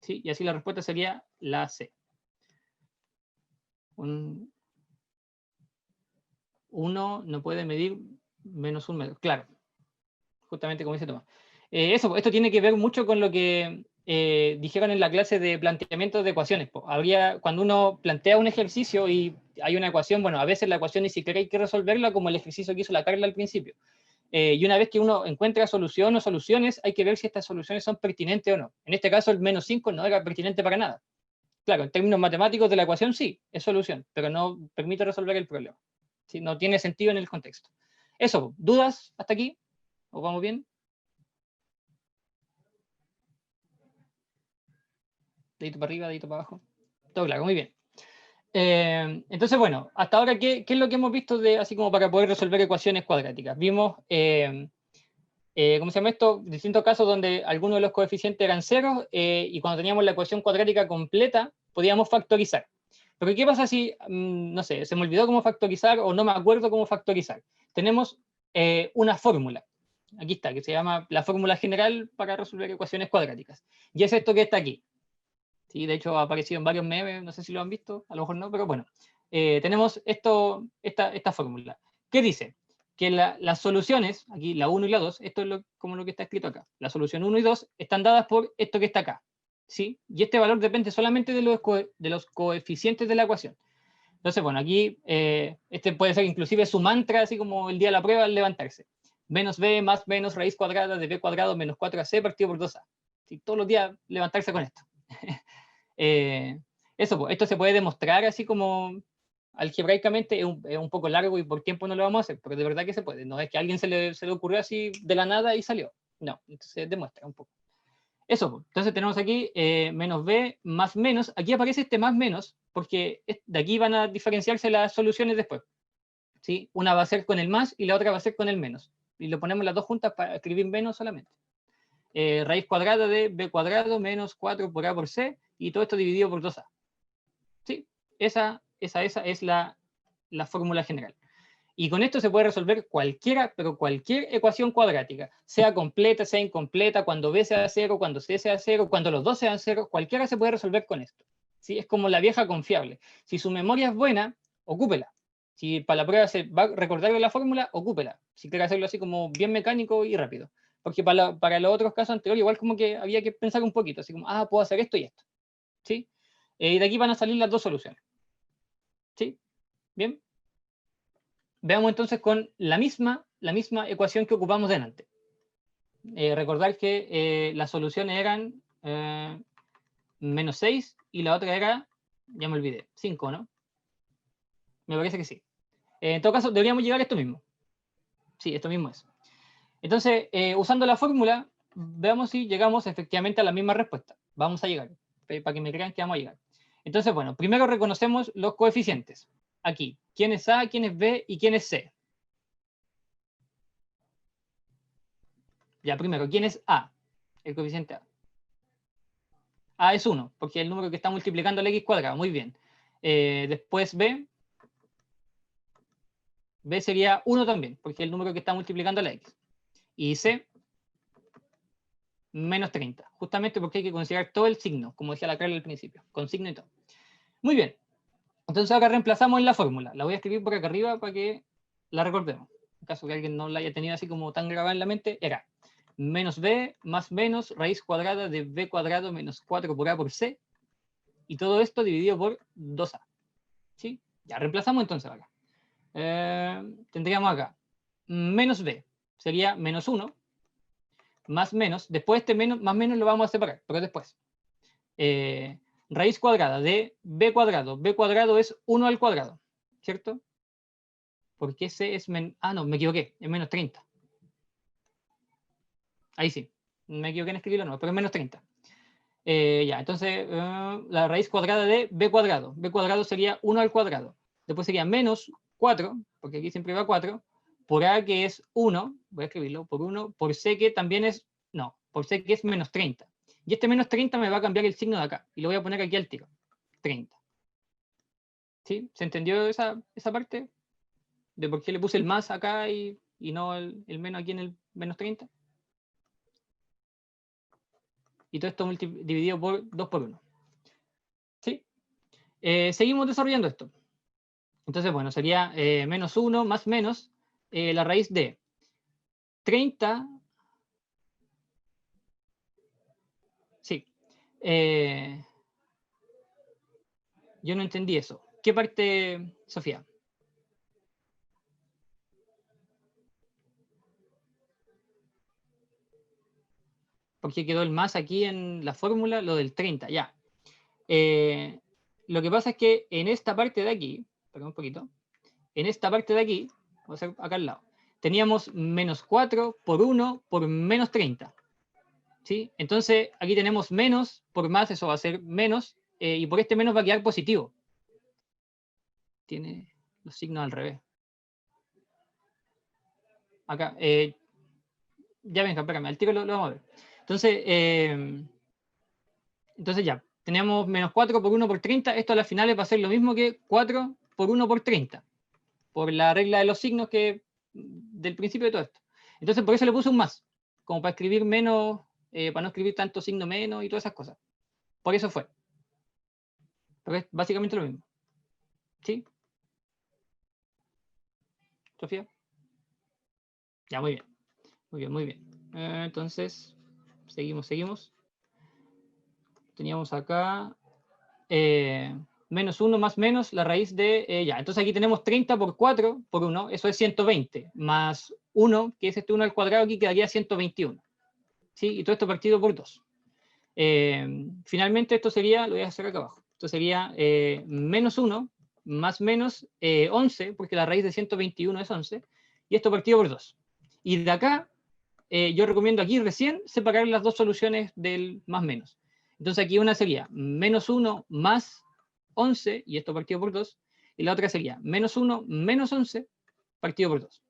¿Sí? Y así la respuesta sería la C. 1 no puede medir menos 1 metro. Claro, justamente como dice Tomás. Esto tiene que ver mucho con lo que dijeron en la clase de planteamiento de ecuaciones. Cuando uno plantea un ejercicio y hay una ecuación, bueno, a veces la ecuación ni siquiera hay que resolverla como el ejercicio que hizo la Carla al principio. Y una vez que uno encuentra solución o soluciones, hay que ver si estas soluciones son pertinentes o no. En este caso, el menos 5 no era pertinente para nada. Claro, en términos matemáticos de la ecuación sí, es solución, pero no permite resolver el problema. ¿Sí? No tiene sentido en el contexto. Eso, ¿dudas hasta aquí? ¿O vamos bien? Dedito para arriba, dedito para abajo. Todo claro, muy bien. Entonces, bueno, hasta ahora, ¿qué es lo que hemos visto así como para poder resolver ecuaciones cuadráticas? Vimos, ¿cómo se llama esto? Distintos casos donde algunos de los coeficientes eran ceros y cuando teníamos la ecuación cuadrática completa, podíamos factorizar. Pero ¿qué pasa si, no sé, se me olvidó cómo factorizar o no me acuerdo cómo factorizar? Tenemos una fórmula, aquí está, que se llama la fórmula general para resolver ecuaciones cuadráticas. Y es esto que está aquí. ¿Sí? De hecho, ha aparecido en varios memes, no sé si lo han visto, a lo mejor no, pero bueno. Tenemos esta fórmula. ¿Qué dice? Que las soluciones, aquí la 1 y la 2, esto es como lo que está escrito acá. La solución 1 y 2 están dadas por esto que está acá. ¿Sí? Y este valor depende solamente de los coeficientes de la ecuación. Entonces, bueno, aquí este puede ser inclusive su mantra, así como el día de la prueba al levantarse. Menos b más menos raíz cuadrada de b cuadrado menos 4ac partido por 2a. ¿Sí? Todos los días levantarse con esto. Esto se puede demostrar así como algebraicamente, es un poco largo y por tiempo no lo vamos a hacer, pero de verdad que se puede. No es que a alguien se le ocurrió así de la nada y salió. No, entonces demuestra un poco. Entonces tenemos aquí menos b más menos. Aquí aparece este más menos porque de aquí van a diferenciarse las soluciones después. ¿Sí? Una va a ser con el más y la otra va a ser con el menos. Y lo ponemos las dos juntas para escribir menos solamente. Raíz cuadrada de b cuadrado menos 4 por a por c y todo esto dividido por 2a. ¿Sí? Esa es la fórmula general. Y con esto se puede resolver cualquier ecuación cuadrática, sea completa, sea incompleta, cuando b sea 0, cuando c sea 0, cuando los dos sean 0, cualquiera se puede resolver con esto. ¿Sí? Es como la vieja confiable. Si su memoria es buena, ocúpela. Si para la prueba se va a recordar la fórmula, ocúpela. Si quiere hacerlo así como bien mecánico y rápido. Porque para los otros casos anteriores, igual como que había que pensar un poquito, así como, puedo hacer esto y esto. ¿Sí? Y de aquí van a salir las dos soluciones. ¿Sí? ¿Bien? Veamos entonces con la misma ecuación que ocupamos delante. Recordar que las soluciones eran menos 6 y la otra era, ya me olvidé, 5, ¿no? Me parece que sí. En todo caso, deberíamos llegar a esto mismo. Sí, esto mismo es. Entonces, usando la fórmula, veamos si llegamos efectivamente a la misma respuesta. Vamos a llegar, para que me crean que vamos a llegar. Entonces, bueno, primero reconocemos los coeficientes. Aquí, quién es A, quién es B y quién es C. Ya, primero, ¿quién es A? El coeficiente A. A es 1, porque es el número que está multiplicando el x cuadrado. Muy bien. Después B. B sería 1 también, porque es el número que está multiplicando la x. Y C, menos 30, justamente porque hay que considerar todo el signo, como decía la Carla al principio, con signo y todo. Muy bien, entonces ahora reemplazamos en la fórmula. La voy a escribir por acá arriba para que la recordemos. En caso que alguien no la haya tenido así como tan grabada en la mente, era menos b más menos raíz cuadrada de b cuadrado menos 4 por a por c, y todo esto dividido por 2a. ¿Sí? Ya, reemplazamos entonces acá. Tendríamos acá menos b, sería menos 1, más menos, después este menos, más menos lo vamos a separar, pero después. Raíz cuadrada de b cuadrado es 1 al cuadrado, ¿cierto? Porque c es no, me equivoqué, es menos 30. Ahí sí, me equivoqué en escribirlo, no, pero es menos 30. Ya, entonces la raíz cuadrada de b cuadrado sería 1 al cuadrado. Después sería menos 4, porque aquí siempre va 4, por a que es 1, voy a escribirlo, por 1, por c que también es, no, por c que es menos 30. Y este menos 30 me va a cambiar el signo de acá, y lo voy a poner aquí al tiro, 30. ¿Sí? ¿Se entendió esa parte? De por qué le puse el más acá y no el menos aquí en el menos 30. Y todo esto dividido por 2 por 1. ¿Sí? Seguimos desarrollando esto. Entonces, bueno, sería menos 1 más menos la raíz de 30. Sí. Yo no entendí eso. ¿Qué parte, Sofía? Porque quedó el más aquí en la fórmula, lo del 30, ya. Lo que pasa es que en esta parte de aquí, perdón un poquito, en esta parte de aquí, vamos a hacer acá al lado, teníamos menos 4 por 1 por menos 30. ¿Sí? Entonces, aquí tenemos menos por más, eso va a ser menos, y por este menos va a quedar positivo. Tiene los signos al revés. Acá, ya venga, espérame, al tiro lo vamos a ver. Entonces ya, tenemos menos 4 por 1 por 30, esto a las finales va a ser lo mismo que 4 por 1 por 30, por la regla de los signos que del principio de todo esto. Entonces, por eso le puse un más, como para escribir menos, para no escribir tanto signo menos y todas esas cosas. Por eso fue. Pero es básicamente lo mismo. ¿Sí? ¿Sofía? Ya, muy bien. Muy bien, muy bien. Entonces, seguimos. Teníamos acá menos 1 más menos la raíz de, ya, entonces aquí tenemos 30 por 4 por 1, eso es 120, más 1, que es este 1 al cuadrado, aquí quedaría 121. ¿Sí? Y todo esto partido por 2. Finalmente esto sería, lo voy a hacer acá abajo, esto sería menos 1 más menos 11, porque la raíz de 121 es 11, y esto partido por 2. Y de acá, yo recomiendo aquí recién separar las dos soluciones del más menos. Entonces aquí una sería menos 1 más 11, y esto partido por 2, y la otra sería menos 1 menos 11 partido por 2.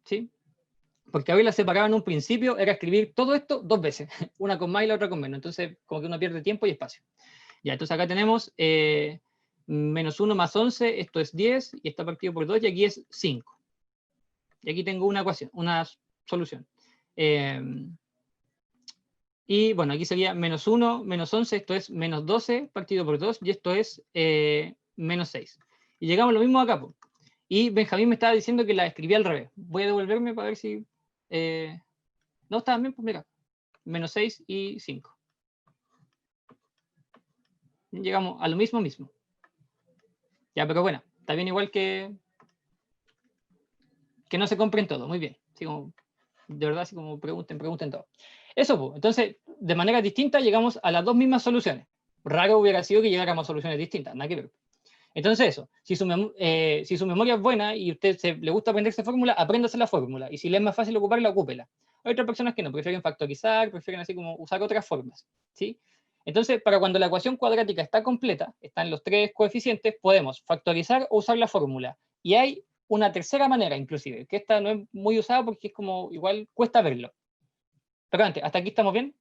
¿Sí? Porque haberla separado en un principio era escribir todo esto dos veces, una con más y la otra con menos. Entonces, como que uno pierde tiempo y espacio. Ya, entonces acá tenemos menos 1 más 11, esto es 10, y está partido por 2, y aquí es 5. Y aquí tengo una ecuación, una solución. Y bueno, aquí sería menos 1 menos 11, esto es menos 12 partido por 2, y esto es menos 6. Y llegamos a lo mismo acá. Y Benjamín me estaba diciendo que la escribí al revés. Voy a devolverme para ver si... no, está bien, pues mira. Menos 6 y 5. Llegamos a lo mismo. Ya, pero bueno, está bien igual que no se compren todo. Muy bien. Así como, de verdad, así como pregunten todo. Eso, pues. Entonces, de manera distinta llegamos a las dos mismas soluciones. Raro hubiera sido que llegáramos a soluciones distintas, nada que ver. Entonces eso, si su memoria es buena y a usted le gusta aprenderse fórmula, apréndase la fórmula. Y si le es más fácil ocuparla, ocúpela. Hay otras personas que no, prefieren factorizar, prefieren así como usar otras formas. ¿Sí? Entonces, para cuando la ecuación cuadrática está completa, están los tres coeficientes, podemos factorizar o usar la fórmula. Y hay una tercera manera, inclusive, que esta no es muy usada porque es como, igual cuesta verlo. Pero antes, ¿hasta aquí estamos bien?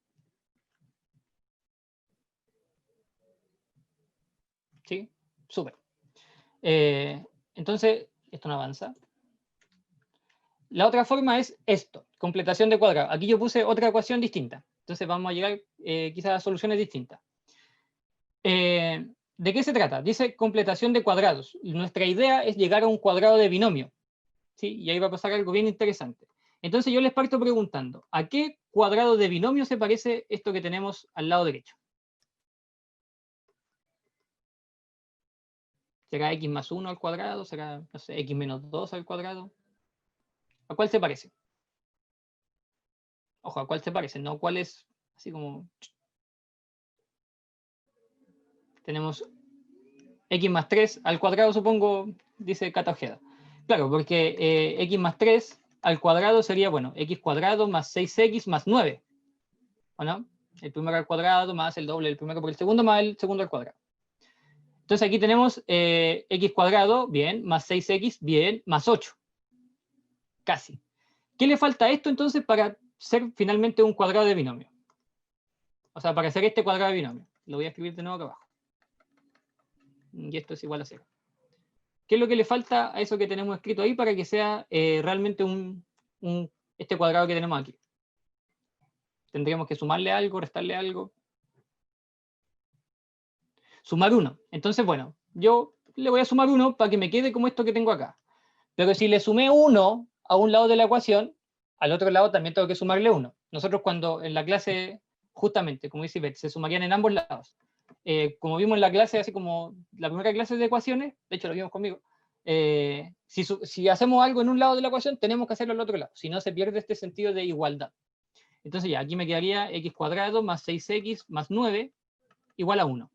¿Sí? Súper. Entonces, esto no avanza. La otra forma es esto, completación de cuadrado. Aquí yo puse otra ecuación distinta. Entonces vamos a llegar quizás a soluciones distintas. ¿De qué se trata? Dice completación de cuadrados. Nuestra idea es llegar a un cuadrado de binomio, ¿sí? Y ahí va a pasar algo bien interesante. Entonces yo les parto preguntando, ¿a qué cuadrado de binomio se parece esto que tenemos al lado derecho? ¿Será x más 1 al cuadrado? ¿Será, no sé, x menos 2 al cuadrado? ¿A cuál se parece? Ojo, ¿a cuál se parece? No, ¿cuál es? Así como... Tenemos x más 3 al cuadrado, supongo, dice Cata Ojeda. Claro, porque x más 3 al cuadrado sería, bueno, x cuadrado más 6x más 9. ¿O no? El primero al cuadrado más el doble del primero por el segundo más el segundo al cuadrado. Entonces aquí tenemos x cuadrado, bien, más 6x, bien, más 8. Casi. ¿Qué le falta a esto entonces para ser finalmente un cuadrado de binomio? O sea, para hacer este cuadrado de binomio. Lo voy a escribir de nuevo acá abajo. Y esto es igual a 0. ¿Qué es lo que le falta a eso que tenemos escrito ahí para que sea realmente este cuadrado que tenemos aquí? Tendríamos que sumarle algo, restarle algo. Sumar 1. Entonces, bueno, yo le voy a sumar 1 para que me quede como esto que tengo acá. Pero si le sumé 1 a un lado de la ecuación, al otro lado también tengo que sumarle 1. Nosotros cuando en la clase, justamente, como dice Ivette, se sumarían en ambos lados. Como vimos en la clase, así como la primera clase de ecuaciones, de hecho lo vimos conmigo, si hacemos algo en un lado de la ecuación, tenemos que hacerlo al otro lado, si no se pierde este sentido de igualdad. Entonces ya, aquí me quedaría x cuadrado más 6x más 9 igual a 1.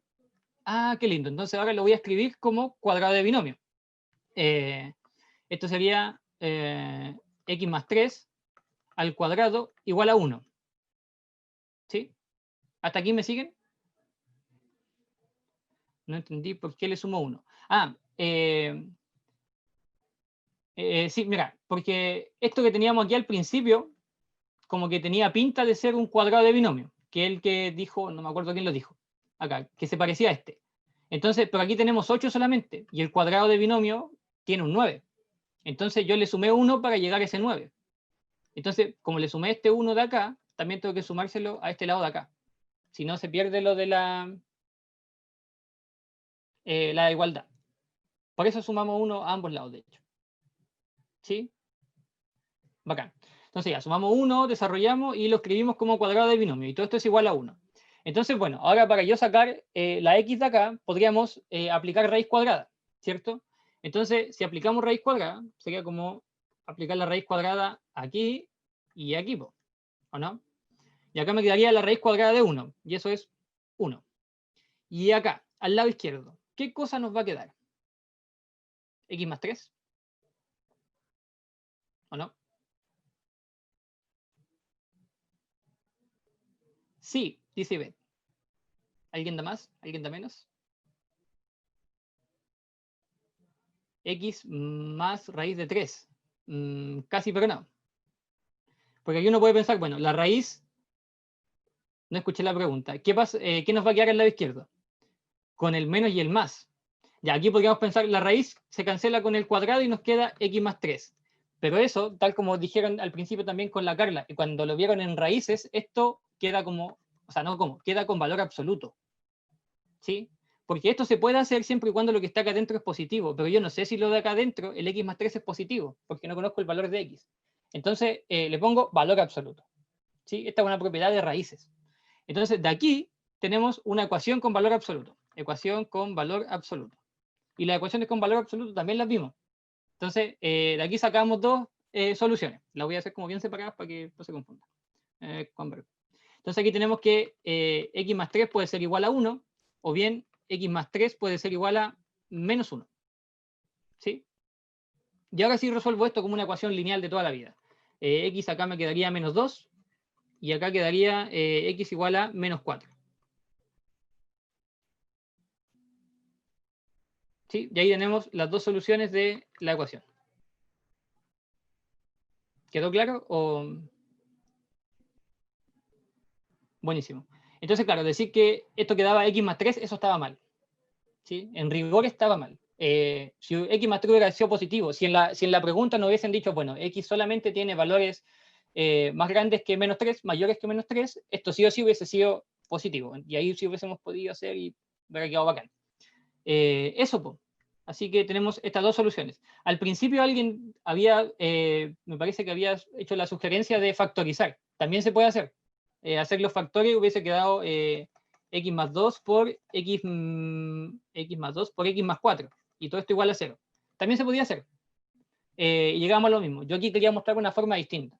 Ah, qué lindo. Entonces ahora lo voy a escribir como cuadrado de binomio. Esto sería x más 3 al cuadrado igual a 1. ¿Sí? ¿Hasta aquí me siguen? No entendí por qué le sumo 1. Ah, sí, mira, porque esto que teníamos aquí al principio, como que tenía pinta de ser un cuadrado de binomio, que el que dijo, no me acuerdo quién lo dijo, acá, que se parecía a este. Entonces, pero aquí tenemos 8 solamente, y el cuadrado de binomio tiene un 9. Entonces yo le sumé 1 para llegar a ese 9. Entonces, como le sumé este 1 de acá, también tengo que sumárselo a este lado de acá. Si no, se pierde lo de la igualdad. Por eso sumamos 1 a ambos lados, de hecho. ¿Sí? Bacán. Entonces ya, sumamos 1, desarrollamos y lo escribimos como cuadrado de binomio. Y todo esto es igual a 1. Entonces, bueno, ahora para yo sacar la x de acá, podríamos aplicar raíz cuadrada, ¿cierto? Entonces, si aplicamos raíz cuadrada, sería como aplicar la raíz cuadrada aquí y aquí, ¿o no? Y acá me quedaría la raíz cuadrada de 1, y eso es 1. Y acá, al lado izquierdo, ¿qué cosa nos va a quedar? ¿X más 3? ¿O no? Sí, dice B. ¿Alguien da más? ¿Alguien da menos? X más raíz de 3. Casi, pero no. Porque aquí uno puede pensar, bueno, la raíz... No escuché la pregunta. ¿Qué nos va a quedar al lado izquierdo? Con el menos y el más. Ya, aquí podríamos pensar, la raíz se cancela con el cuadrado y nos queda x más 3. Pero eso, tal como dijeron al principio también con la Carla, y cuando lo vieron en raíces, esto queda como, o sea, no como, queda con valor absoluto. ¿Sí? Porque esto se puede hacer siempre y cuando lo que está acá adentro es positivo, pero yo no sé si lo de acá adentro, el x más 3 es positivo, porque no conozco el valor de x. Entonces, le pongo valor absoluto. ¿Sí? Esta es una propiedad de raíces. Entonces, de aquí tenemos una ecuación con valor absoluto. Ecuación con valor absoluto. Y las ecuaciones con valor absoluto también las vimos. Entonces, de aquí sacamos dos soluciones. Las voy a hacer como bien separadas para que no se confunda. Entonces, aquí tenemos que x más 3 puede ser igual a 1, o bien x más 3 puede ser igual a menos 1. ¿Sí? Y ahora sí resuelvo esto como una ecuación lineal de toda la vida. X acá me quedaría menos 2, y acá quedaría x igual a menos 4. ¿Sí? Y ahí tenemos las dos soluciones de la ecuación. ¿Quedó claro? Buenísimo. Entonces, claro, decir que esto quedaba x más 3, eso estaba mal. ¿Sí? En rigor estaba mal. Si x más 3 hubiera sido positivo, si en la pregunta no hubiesen dicho, bueno, x solamente tiene valores más grandes que menos 3, mayores que menos 3, esto sí o sí hubiese sido positivo. Y ahí sí hubiésemos podido hacer y hubiera quedado bacán. Eso, pues. Así que tenemos estas dos soluciones. Al principio alguien había, me parece que había hecho la sugerencia de factorizar. También se puede hacer. Hacer los factores hubiese quedado x más 2 por x, x más 2 por x más 4. Y todo esto igual a 0. También se podía hacer. Y llegamos a lo mismo. Yo aquí quería mostrar una forma distinta.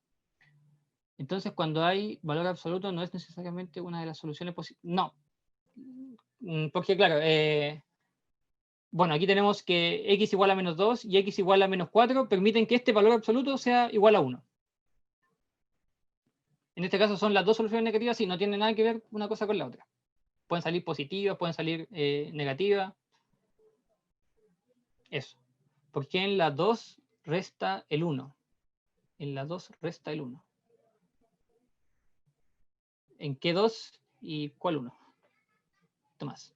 Entonces, cuando hay valor absoluto, no es necesariamente una de las soluciones posibles. No. Porque, claro, bueno, aquí tenemos que x igual a menos 2 y x igual a menos 4 permiten que este valor absoluto sea igual a 1. En este caso son las dos soluciones negativas y no tienen nada que ver una cosa con la otra. Pueden salir positivas, pueden salir negativas. Eso. Porque en la 2 resta el 1. En la 2 resta el 1. ¿En qué 2 y cuál 1? Tomás.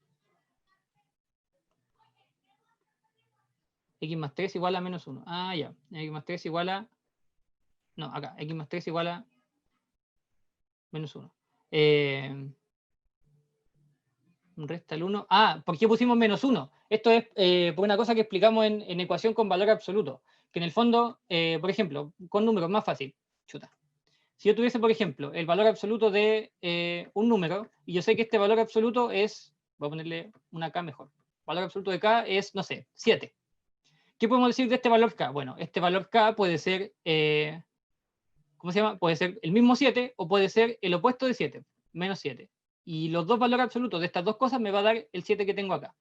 X más 3 igual a menos 1. Ah, ya. X más 3 igual a... No, acá. X más 3 igual a menos 1. Resta el 1. Ah, ¿por qué pusimos menos 1? Esto es por una cosa que explicamos en ecuación con valor absoluto. Que en el fondo, por ejemplo, con números más fácil. Chuta. Si yo tuviese, por ejemplo, el valor absoluto de un número, y yo sé que este valor absoluto es, voy a ponerle una K mejor. Valor absoluto de K es, no sé, 7. ¿Qué podemos decir de este valor K? Bueno, este valor K puede ser, ¿cómo se llama? Puede ser el mismo 7 o puede ser el opuesto de 7, menos 7. Y los dos valores absolutos de estas dos cosas me va a dar el 7 que tengo acá.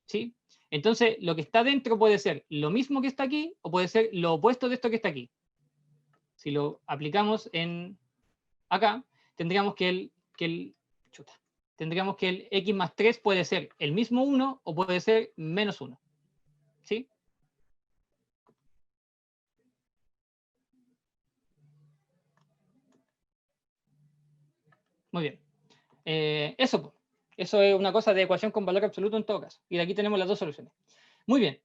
¿Sí? Entonces, lo que está dentro puede ser lo mismo que está aquí o puede ser lo opuesto de esto que está aquí. Si lo aplicamos en acá, tendríamos que tendríamos que el x más 3 puede ser el mismo 1 o puede ser menos 1. ¿Sí? Muy bien. Eso es una cosa de ecuación con valor absoluto en todo caso. Y de aquí tenemos las dos soluciones. Muy bien.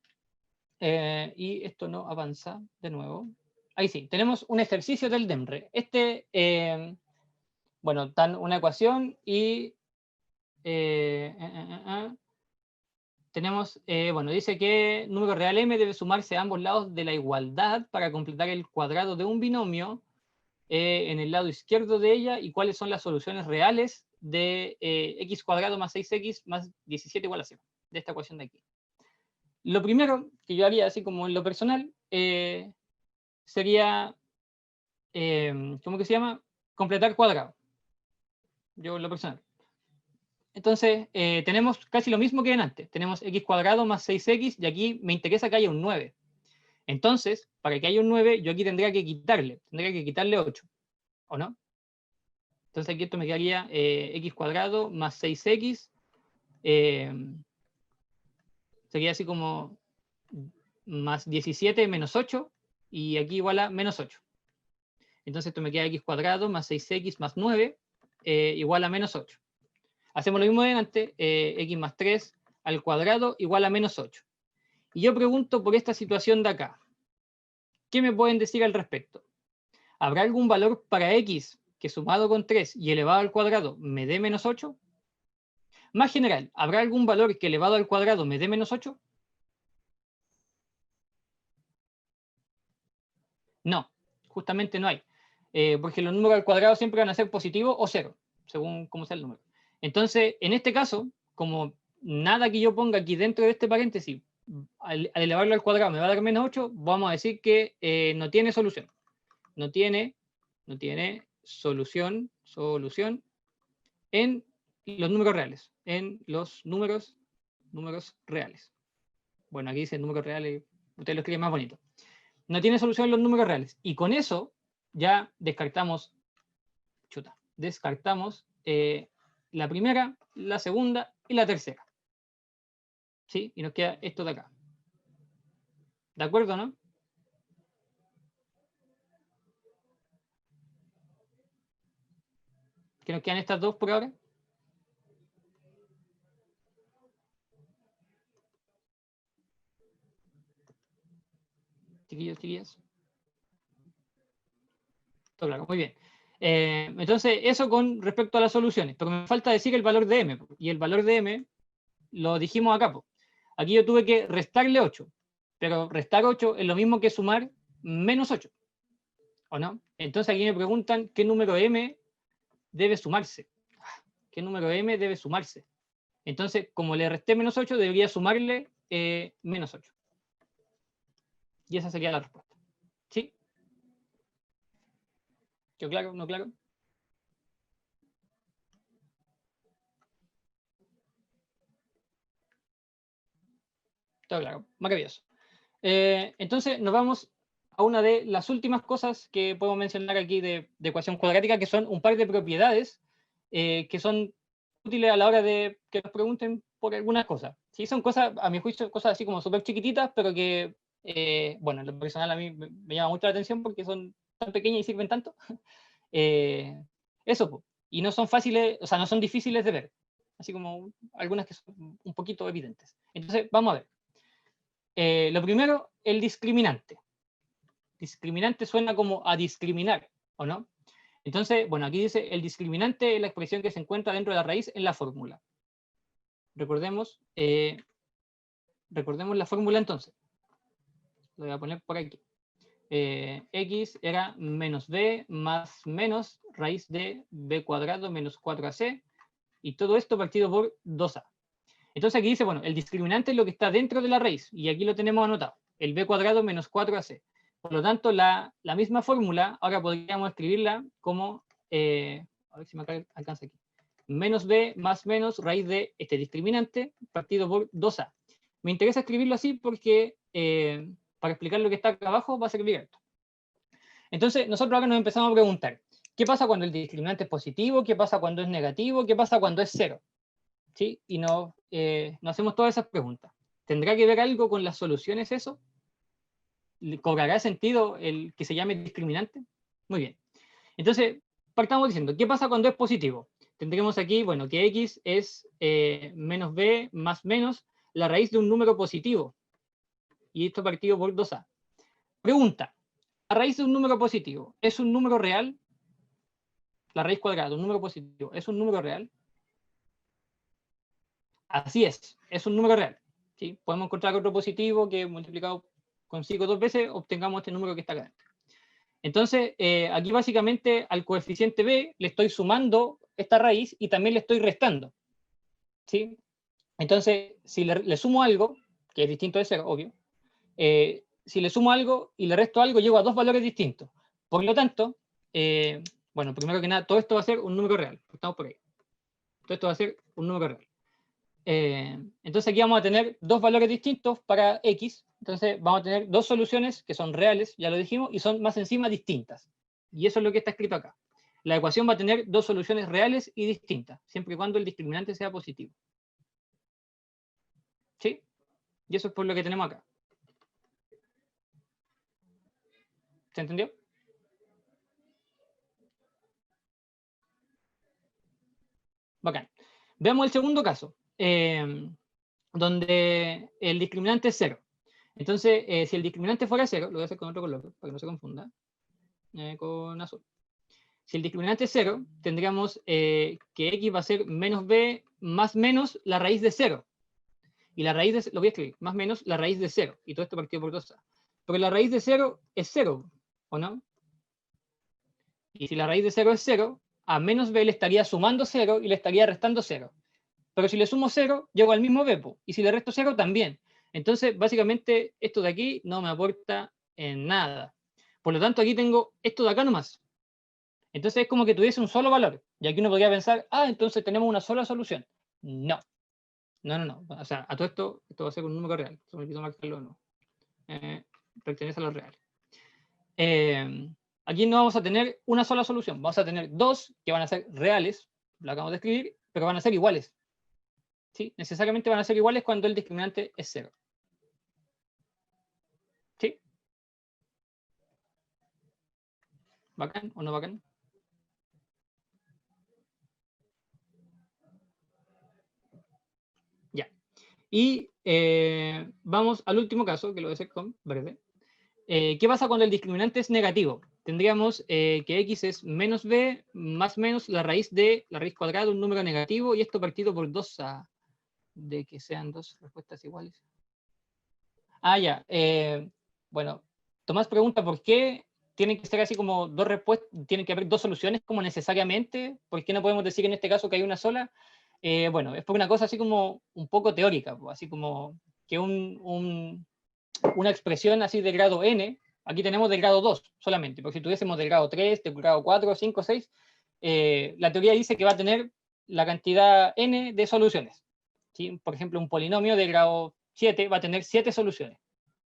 Y esto no avanza de nuevo. Ahí sí, tenemos un ejercicio del DEMRE. Bueno, dan una ecuación y tenemos, bueno, dice que número real m debe sumarse a ambos lados de la igualdad para completar el cuadrado de un binomio en el lado izquierdo de ella y cuáles son las soluciones reales de x cuadrado más 6x más 17 igual a 0, de esta ecuación de aquí. Lo primero que yo haría, así como en lo personal, sería, ¿cómo que se llama? Completar cuadrado. Yo en lo personal. Entonces, tenemos casi lo mismo que en antes. Tenemos x cuadrado más 6x y aquí me interesa que haya un 9. Entonces, para que haya un 9, yo aquí tendría que quitarle 8. ¿O no? Entonces aquí esto me quedaría x cuadrado más 6x. Sería así como más 17 menos 8. Y aquí igual a menos 8. Entonces esto me queda x cuadrado más 6x más 9 igual a menos 8. Hacemos lo mismo de antes, x más 3 al cuadrado igual a menos 8. Y yo pregunto por esta situación de acá. ¿Qué me pueden decir al respecto? ¿Habrá algún valor para x que sumado con 3 y elevado al cuadrado me dé menos 8? Más general, ¿habrá algún valor que elevado al cuadrado me dé menos 8? No, justamente no hay. Porque los números al cuadrado siempre van a ser positivos o cero, según cómo sea el número. Entonces, en este caso, como nada que yo ponga aquí dentro de este paréntesis, al elevarlo al cuadrado me va a dar menos 8, vamos a decir que no tiene solución. No tiene solución en los números reales. En los números reales. Bueno, aquí dice números reales, ustedes lo escriben más bonito. No tiene solución en los números reales. Y con eso ya descartamos, la primera, la segunda y la tercera. ¿Sí? Y nos queda esto de acá. ¿De acuerdo, no? Que nos quedan estas dos por ahora. Chiquillos, chiquillas. Todo claro, muy bien. Entonces, eso con respecto a las soluciones. Pero me falta decir el valor de m. Y el valor de m lo dijimos acá. Aquí yo tuve que restarle 8. Pero restar 8 es lo mismo que sumar menos 8. ¿O no? Entonces aquí me preguntan qué número m debe sumarse. ¿Qué número m debe sumarse? Entonces, como le resté menos 8, debería sumarle menos 8. Y esa sería la respuesta. ¿Sí? ¿Quedó claro? ¿No claro? Todo claro. Maravilloso. Entonces, nos vamos a una de las últimas cosas que podemos mencionar aquí de ecuación cuadrática, que son un par de propiedades que son útiles a la hora de que nos pregunten por algunas cosas. ¿Sí? Son cosas, a mi juicio, cosas así como súper chiquititas, pero que, bueno, en lo personal a mí me llama mucho la atención porque son tan pequeñas y sirven tanto. Eso, y no son fáciles, o sea, no son difíciles de ver, así como algunas que son un poquito evidentes. Entonces, vamos a ver. Lo primero, el discriminante. Discriminante suena como a discriminar, ¿o no? Entonces, bueno, aquí dice, el discriminante es la expresión que se encuentra dentro de la raíz en la fórmula. Recordemos la fórmula entonces. Lo voy a poner por aquí. X era menos b más menos raíz de b cuadrado menos 4ac, y todo esto partido por 2a. Entonces aquí dice, bueno, el discriminante es lo que está dentro de la raíz, y aquí lo tenemos anotado, el b cuadrado menos 4ac. Por lo tanto, la misma fórmula, ahora podríamos escribirla como, a ver si me alcanza aquí, menos b más menos raíz de este discriminante partido por 2a. Me interesa escribirlo así porque para explicar lo que está acá abajo va a servir esto. Entonces, nosotros ahora nos empezamos a preguntar, ¿qué pasa cuando el discriminante es positivo? ¿Qué pasa cuando es negativo? ¿Qué pasa cuando es cero? ¿Sí? Y nos hacemos todas esas preguntas. ¿Tendrá que ver algo con las soluciones eso? ¿Cobrará sentido el que se llame discriminante? Muy bien. Entonces, partamos diciendo, ¿qué pasa cuando es positivo? Tendremos aquí, bueno, que x es menos b más menos la raíz de un número positivo. Y esto partido por 2a. Pregunta, ¿la raíz de un número positivo es un número real? La raíz cuadrada de un número positivo, ¿es un número real? Así es un número real. ¿Sí? Podemos encontrar otro positivo que multiplicado consigo 2 veces obtengamos este número que está acá dentro. Entonces, aquí básicamente al coeficiente b le estoy sumando esta raíz y también le estoy restando. ¿Sí? Entonces, si le sumo algo, que es distinto de 0, obvio, si le sumo algo y le resto algo, llego a dos valores distintos. Por lo tanto, bueno, primero que nada, todo esto va a ser un número real. Estamos por ahí. Todo esto va a ser un número real. Entonces aquí vamos a tener dos valores distintos para x. Entonces vamos a tener dos soluciones que son reales, ya lo dijimos, y son más encima distintas. Y eso es lo que está escrito acá. La ecuación va a tener dos soluciones reales y distintas, siempre y cuando el discriminante sea positivo. ¿Sí? Y eso es por lo que tenemos acá. ¿Se entendió? Bacán. Veamos el segundo caso, donde el discriminante es 0. Entonces, si el discriminante fuera 0, lo voy a hacer con otro color, para que no se confunda, con azul. Si el discriminante es 0, tendríamos que x va a ser menos b más menos la raíz de 0. Y la raíz de, lo voy a escribir, más menos la raíz de 0. Y todo esto partido por 2a. Porque la raíz de 0 es 0, ¿o no? Y si la raíz de 0 es 0, a menos b le estaría sumando 0 y le estaría restando 0. Pero si le sumo 0, llego al mismo b, y si le resto 0, también. Entonces, básicamente, esto de aquí no me aporta en nada. Por lo tanto, aquí tengo esto de acá nomás. Entonces es como que tuviese un solo valor. Y aquí uno podría pensar, entonces tenemos una sola solución. No. No. O sea, a todo esto va a ser un número real. Se me olvidó marcarlo, no. Pertenece a lo real. Aquí no vamos a tener una sola solución. Vamos a tener dos que van a ser reales, lo acabamos de escribir, pero van a ser iguales. ¿Sí? Necesariamente van a ser iguales cuando el discriminante es 0. ¿Sí? ¿Bacán o no bacán? Ya. Y vamos al último caso, que lo voy a hacer con verde. ¿Qué pasa cuando el discriminante es negativo? tendríamos que x es menos b más menos la raíz cuadrada de un número negativo, y esto partido por 2a, de que sean dos respuestas iguales. Ah, ya. Bueno, Tomás pregunta por qué tienen que ser así como dos respuestas, tienen que haber dos soluciones como necesariamente. ¿Por qué no podemos decir en este caso que hay una sola? Bueno, es por una cosa así como un poco teórica, así como que una expresión así de grado n, aquí tenemos de grado 2 solamente, porque si tuviésemos del grado 3, del grado 4, 5, 6, la teoría dice que va a tener la cantidad n de soluciones. ¿Sí? Por ejemplo, un polinomio de grado 7 va a tener 7 soluciones.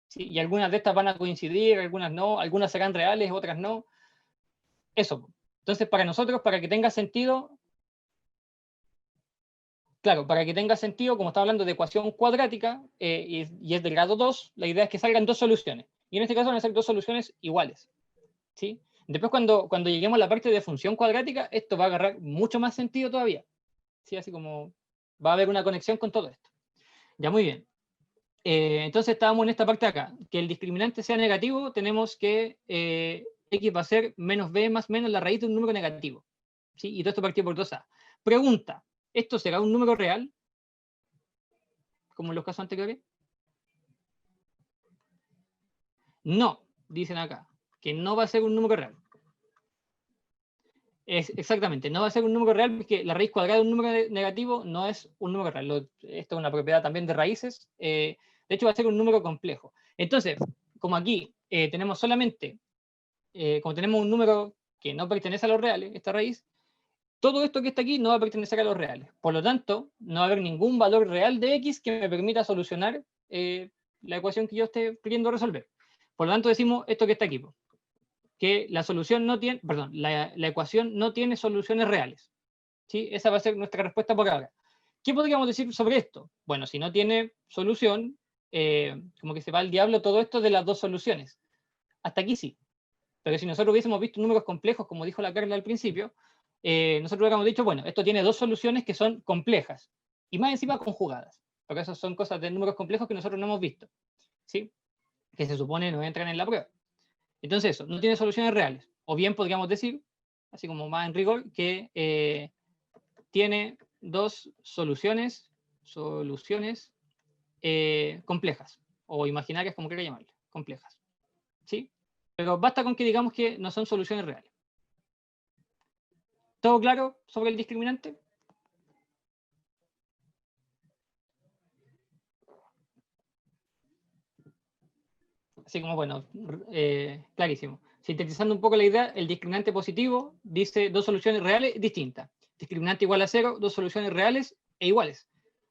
¿Sí? Y algunas de estas van a coincidir, algunas no, algunas serán reales, otras no. Eso. Entonces, para nosotros, para que tenga sentido, claro, para que tenga sentido, como estamos hablando de ecuación cuadrática y es del grado 2, la idea es que salgan dos soluciones. Y en este caso van a ser dos soluciones iguales. ¿Sí? Después, cuando lleguemos a la parte de función cuadrática, esto va a agarrar mucho más sentido todavía. ¿Sí? Así como va a haber una conexión con todo esto. Ya, muy bien. Entonces estábamos en esta parte de acá. Que el discriminante sea negativo, tenemos que x va a ser menos b más menos la raíz de un número negativo. ¿Sí? Y todo esto partido por 2a. Pregunta, ¿esto será un número real? Como en los casos anteriores. No, dicen acá, que no va a ser un número real. Exactamente, no va a ser un número real porque la raíz cuadrada de un número negativo no es un número real. Esto es una propiedad también de raíces. De hecho, va a ser un número complejo. Entonces, como aquí tenemos solamente, como tenemos un número que no pertenece a los reales, esta raíz, todo esto que está aquí no va a pertenecer a los reales. Por lo tanto, no va a haber ningún valor real de x que me permita solucionar la ecuación que yo esté queriendo resolver. Por lo tanto, decimos esto que está aquí, que la solución no tiene, perdón, la ecuación no tiene soluciones reales. ¿Sí? Esa va a ser nuestra respuesta por ahora. ¿Qué podríamos decir sobre esto? Bueno, si no tiene solución, como que se va al diablo todo esto de las dos soluciones. Hasta aquí sí. Pero si nosotros hubiésemos visto números complejos, como dijo la Carla al principio, nosotros hubiéramos dicho, bueno, esto tiene dos soluciones que son complejas y más encima conjugadas. Porque esas son cosas de números complejos que nosotros no hemos visto. ¿Sí? Que se supone no entran en la prueba. Entonces eso, no tiene soluciones reales. O bien podríamos decir, así como más en rigor, que tiene dos soluciones complejas, o imaginarias, como quiera llamarle, complejas. ¿Sí? Pero basta con que digamos que no son soluciones reales. ¿Todo claro sobre el discriminante? Así como, bueno, clarísimo. Sintetizando un poco la idea, el discriminante positivo dice dos soluciones reales distintas. Discriminante igual a 0, dos soluciones reales e iguales.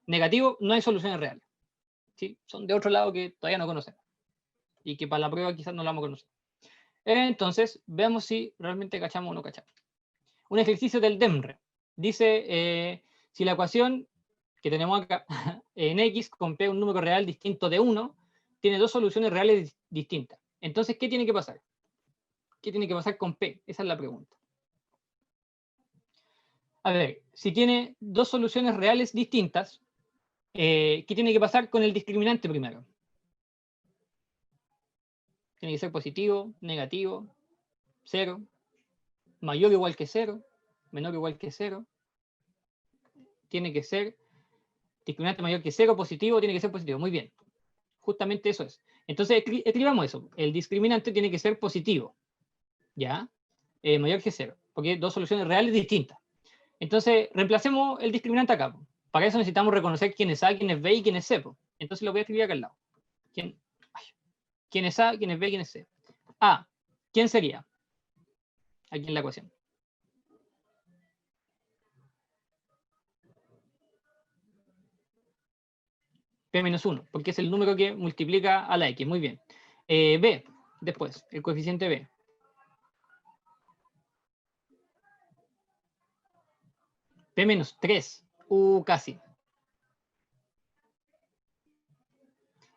Negativo, no hay soluciones reales. ¿Sí? Son de otro lado que todavía no conocemos. Y que para la prueba quizás no la vamos a conocer. Entonces, veamos si realmente cachamos o no cachamos. Un ejercicio del DEMRE. Dice, si la ecuación que tenemos acá, en x con p un número real distinto de 1, tiene dos soluciones reales distintas. Entonces, ¿qué tiene que pasar? ¿Qué tiene que pasar con p? Esa es la pregunta. A ver, si tiene dos soluciones reales distintas, ¿qué tiene que pasar con el discriminante primero? Tiene que ser positivo, negativo, 0, mayor o igual que 0, menor o igual que 0. Tiene que ser discriminante mayor que 0, positivo, tiene que ser positivo. Muy bien. Justamente eso es. Entonces, escribamos eso. El discriminante tiene que ser positivo. ¿Ya? Mayor que 0. Porque hay dos soluciones reales distintas. Entonces, reemplacemos el discriminante acá. Para eso necesitamos reconocer quién es A, quién es B y quién es C. Entonces lo voy a escribir acá al lado. ¿Quién es A, quién es B, quién es C? A. ¿Quién sería? Aquí en la ecuación. P menos 1, porque es el número que multiplica a la X. Muy bien. B, después, el coeficiente B. P menos 3. Casi.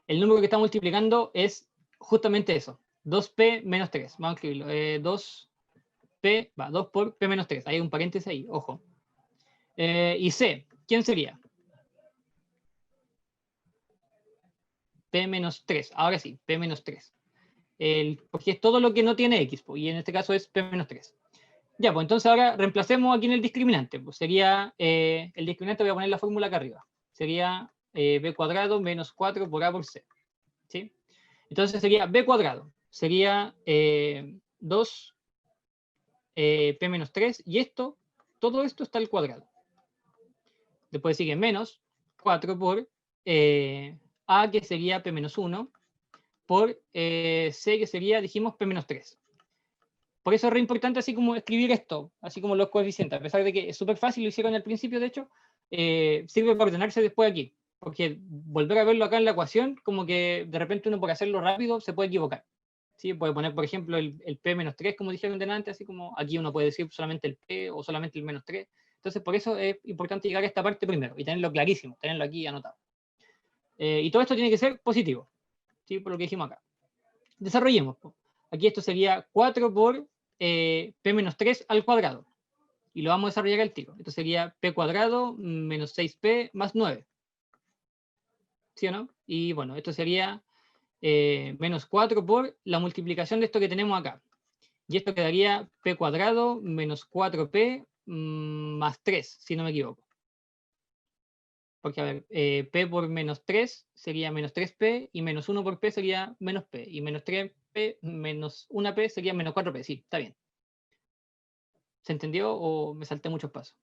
El número que está multiplicando es justamente eso. 2P menos 3. Vamos a escribirlo. 2P, 2 por P menos 3. Hay un paréntesis ahí, ojo. Y C, ¿quién sería? P menos 3. Ahora sí, P menos 3. porque es todo lo que no tiene x, y en este caso es p menos 3. Ya, pues entonces ahora reemplacemos aquí en el discriminante. Pues sería, el discriminante voy a poner la fórmula acá arriba. Sería b cuadrado menos 4 por a por c. ¿Sí? Entonces sería b cuadrado. Sería 2 p menos 3. Y esto, todo esto está al cuadrado. Después sigue menos 4 por a, que sería p menos 1, por c, que sería, dijimos, p menos 3. Por eso es re importante así como escribir esto, así como los coeficientes, a pesar de que es súper fácil, lo hicieron al principio, de hecho, sirve para ordenarse después aquí, porque volver a verlo acá en la ecuación, como que de repente uno por hacerlo rápido se puede equivocar. ¿Sí? Puede poner, por ejemplo, el p menos 3, como dijeron delante, así como aquí uno puede decir solamente el p o solamente el menos 3. Entonces, por eso es importante llegar a esta parte primero y tenerlo clarísimo, tenerlo aquí anotado. Y todo esto tiene que ser positivo, ¿sí? Por lo que dijimos acá. Desarrollemos. Aquí esto sería 4 por p menos 3 al cuadrado. Y lo vamos a desarrollar al tiro. Esto sería p cuadrado menos 6p más 9. ¿Sí o no? Y bueno, esto sería menos 4 por la multiplicación de esto que tenemos acá. Y esto quedaría p cuadrado menos 4p más 3, si no me equivoco. Porque, a ver, p por menos 3 sería menos 3p, y menos 1 por p sería menos p, y menos 3p menos 1p sería menos 4p. Sí, está bien. ¿Se entendió o me salté muchos pasos?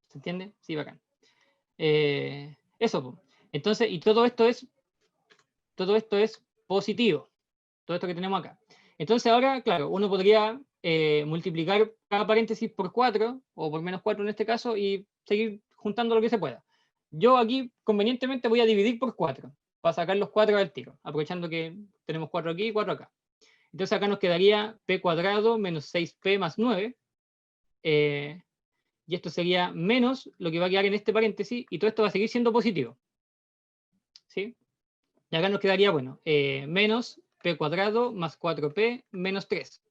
¿Se entiende? Sí, bacán. Eso, po. Entonces, y todo esto es positivo. Todo esto que tenemos acá. Entonces ahora, claro, uno podría multiplicar cada paréntesis por 4, o por menos 4 en este caso, y seguir juntando lo que se pueda. Yo aquí, convenientemente, voy a dividir por 4, para sacar los 4 del tiro, aprovechando que tenemos 4 aquí y 4 acá. Entonces acá nos quedaría p cuadrado menos 6p más 9, y esto sería menos lo que va a quedar en este paréntesis, y todo esto va a seguir siendo positivo. ¿Sí? Y acá nos quedaría, bueno, menos p cuadrado más 4p menos 3.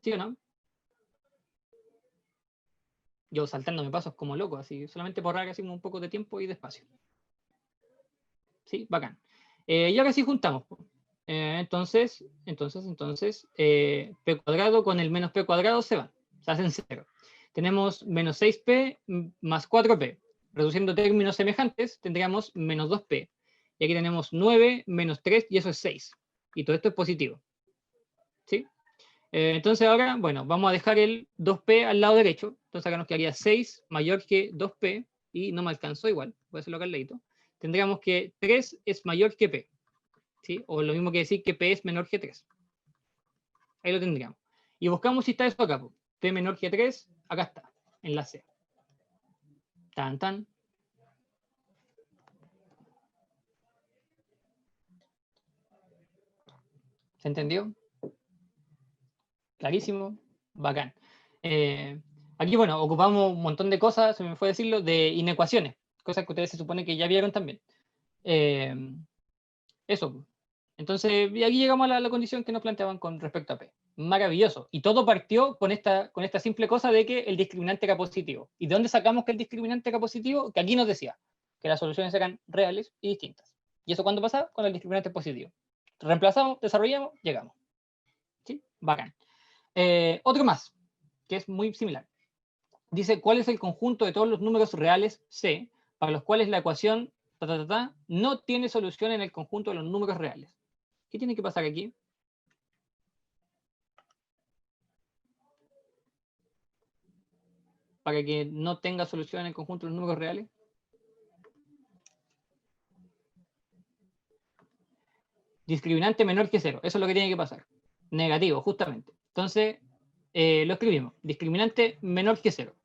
¿Sí o no? Yo saltándome pasos como loco, así, solamente por ahorrar así un poco de tiempo y de espacio. ¿Sí? Bacán. Y ahora sí juntamos. Entonces, p cuadrado con el menos p cuadrado se van. Se hacen 0. Tenemos menos 6p más 4p. Reduciendo términos semejantes, tendríamos menos 2p. Y aquí tenemos 9 menos 3, y eso es 6. Y todo esto es positivo. ¿Sí? Entonces ahora, bueno, vamos a dejar el 2p al lado derecho. Entonces acá nos quedaría 6 mayor que 2p, y no me alcanzó igual, voy a hacerlo acá al ladito. Tendríamos que 3 es mayor que p. ¿Sí? O lo mismo que decir que p es menor que 3. Ahí lo tendríamos. Y buscamos si está eso acá. P menor que 3, acá está, en la C. Tan, tan. ¿Se entendió? Clarísimo. Bacán. Aquí, bueno, ocupamos un montón de cosas, se me fue decirlo, de inecuaciones. Cosas que ustedes se supone que ya vieron también. Eso. Entonces, y aquí llegamos a la condición que nos planteaban con respecto a P. Maravilloso. Y todo partió con esta simple cosa de que el discriminante era positivo. ¿Y de dónde sacamos que el discriminante era positivo? Que aquí nos decía que las soluciones eran reales y distintas. ¿Y eso cuándo pasa? Con el discriminante positivo. Reemplazamos, desarrollamos, llegamos. ¿Sí? Bacán. Otro más, que es muy similar. Dice, ¿cuál es el conjunto de todos los números reales C para los cuales la ecuación no tiene solución en el conjunto de los números reales? ¿Qué tiene que pasar aquí? Para que no tenga solución en el conjunto de los números reales. Discriminante menor que 0. Eso es lo que tiene que pasar. Negativo, justamente. Entonces, lo escribimos. Discriminante menor que 0.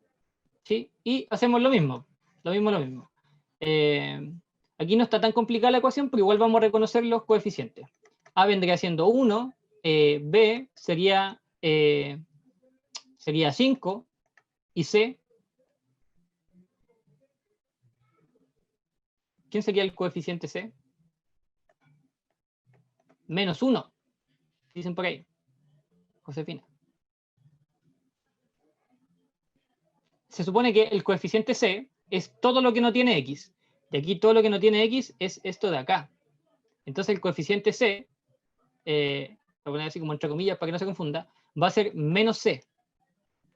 ¿Sí? Y hacemos lo mismo. Lo mismo. Aquí no está tan complicada la ecuación, pero igual vamos a reconocer los coeficientes. A vendría siendo 1, B sería 5, y C, ¿quién sería el coeficiente C? Menos 1, dicen por ahí. Josefina. Se supone que el coeficiente C es todo lo que no tiene X. Y aquí todo lo que no tiene x es esto de acá. Entonces el coeficiente c, lo voy a poner así como entre comillas para que no se confunda, va a ser menos c.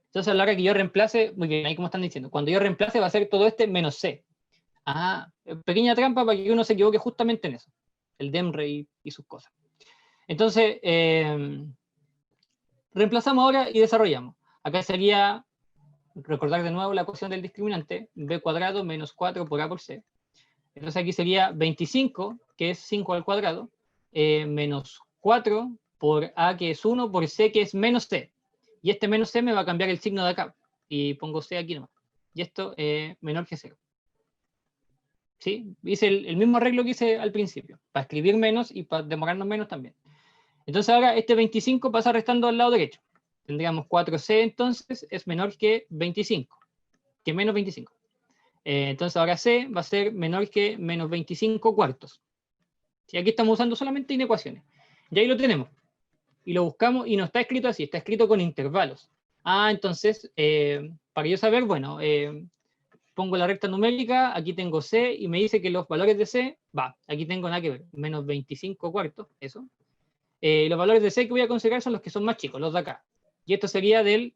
Entonces a la hora que yo reemplace, muy bien, ahí como están diciendo, cuando yo reemplace va a ser todo este menos c. Ah, pequeña trampa para que uno se equivoque justamente en eso. El DEMRE y sus cosas. Entonces, reemplazamos ahora y desarrollamos. Acá sería, recordar de nuevo la ecuación del discriminante, b cuadrado menos 4 por a por c. Entonces aquí sería 25, que es 5 al cuadrado, menos 4 por a, que es 1, por c, que es menos c. Y este menos c me va a cambiar el signo de acá. Y pongo c aquí nomás. Y esto menor que 0. ¿Sí? Hice el mismo arreglo que hice al principio, para escribir menos y para demorarnos menos también. Entonces ahora este 25 pasa restando al lado derecho. Tendríamos 4c entonces es menor que 25, que menos 25. Entonces ahora c va a ser menor que menos 25 cuartos. Y aquí estamos usando solamente inecuaciones. Y ahí lo tenemos. Y lo buscamos y no está escrito así, está escrito con intervalos. Ah, entonces, para yo saber, bueno, pongo la recta numérica, aquí tengo c y me dice que los valores de c, aquí tengo nada que ver, menos 25 cuartos, eso. Los valores de c que voy a considerar son los que son más chicos, los de acá. Y esto sería del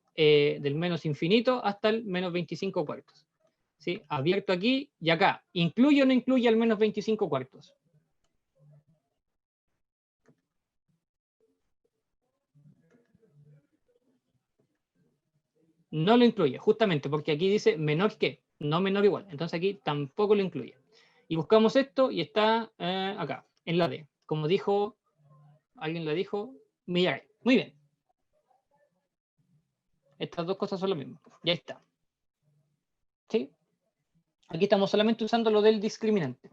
menos infinito hasta el menos 25 cuartos. ¿Sí? Abierto aquí y acá. ¿Incluye o no incluye al menos 25 cuartos? No lo incluye, justamente porque aquí dice menor que, no menor igual. Entonces aquí tampoco lo incluye. Y buscamos esto y está acá, en la D. Como dijo, alguien le dijo, Millaray. Muy bien. Estas dos cosas son lo mismo. Ya está. ¿Sí? Aquí estamos solamente usando lo del discriminante.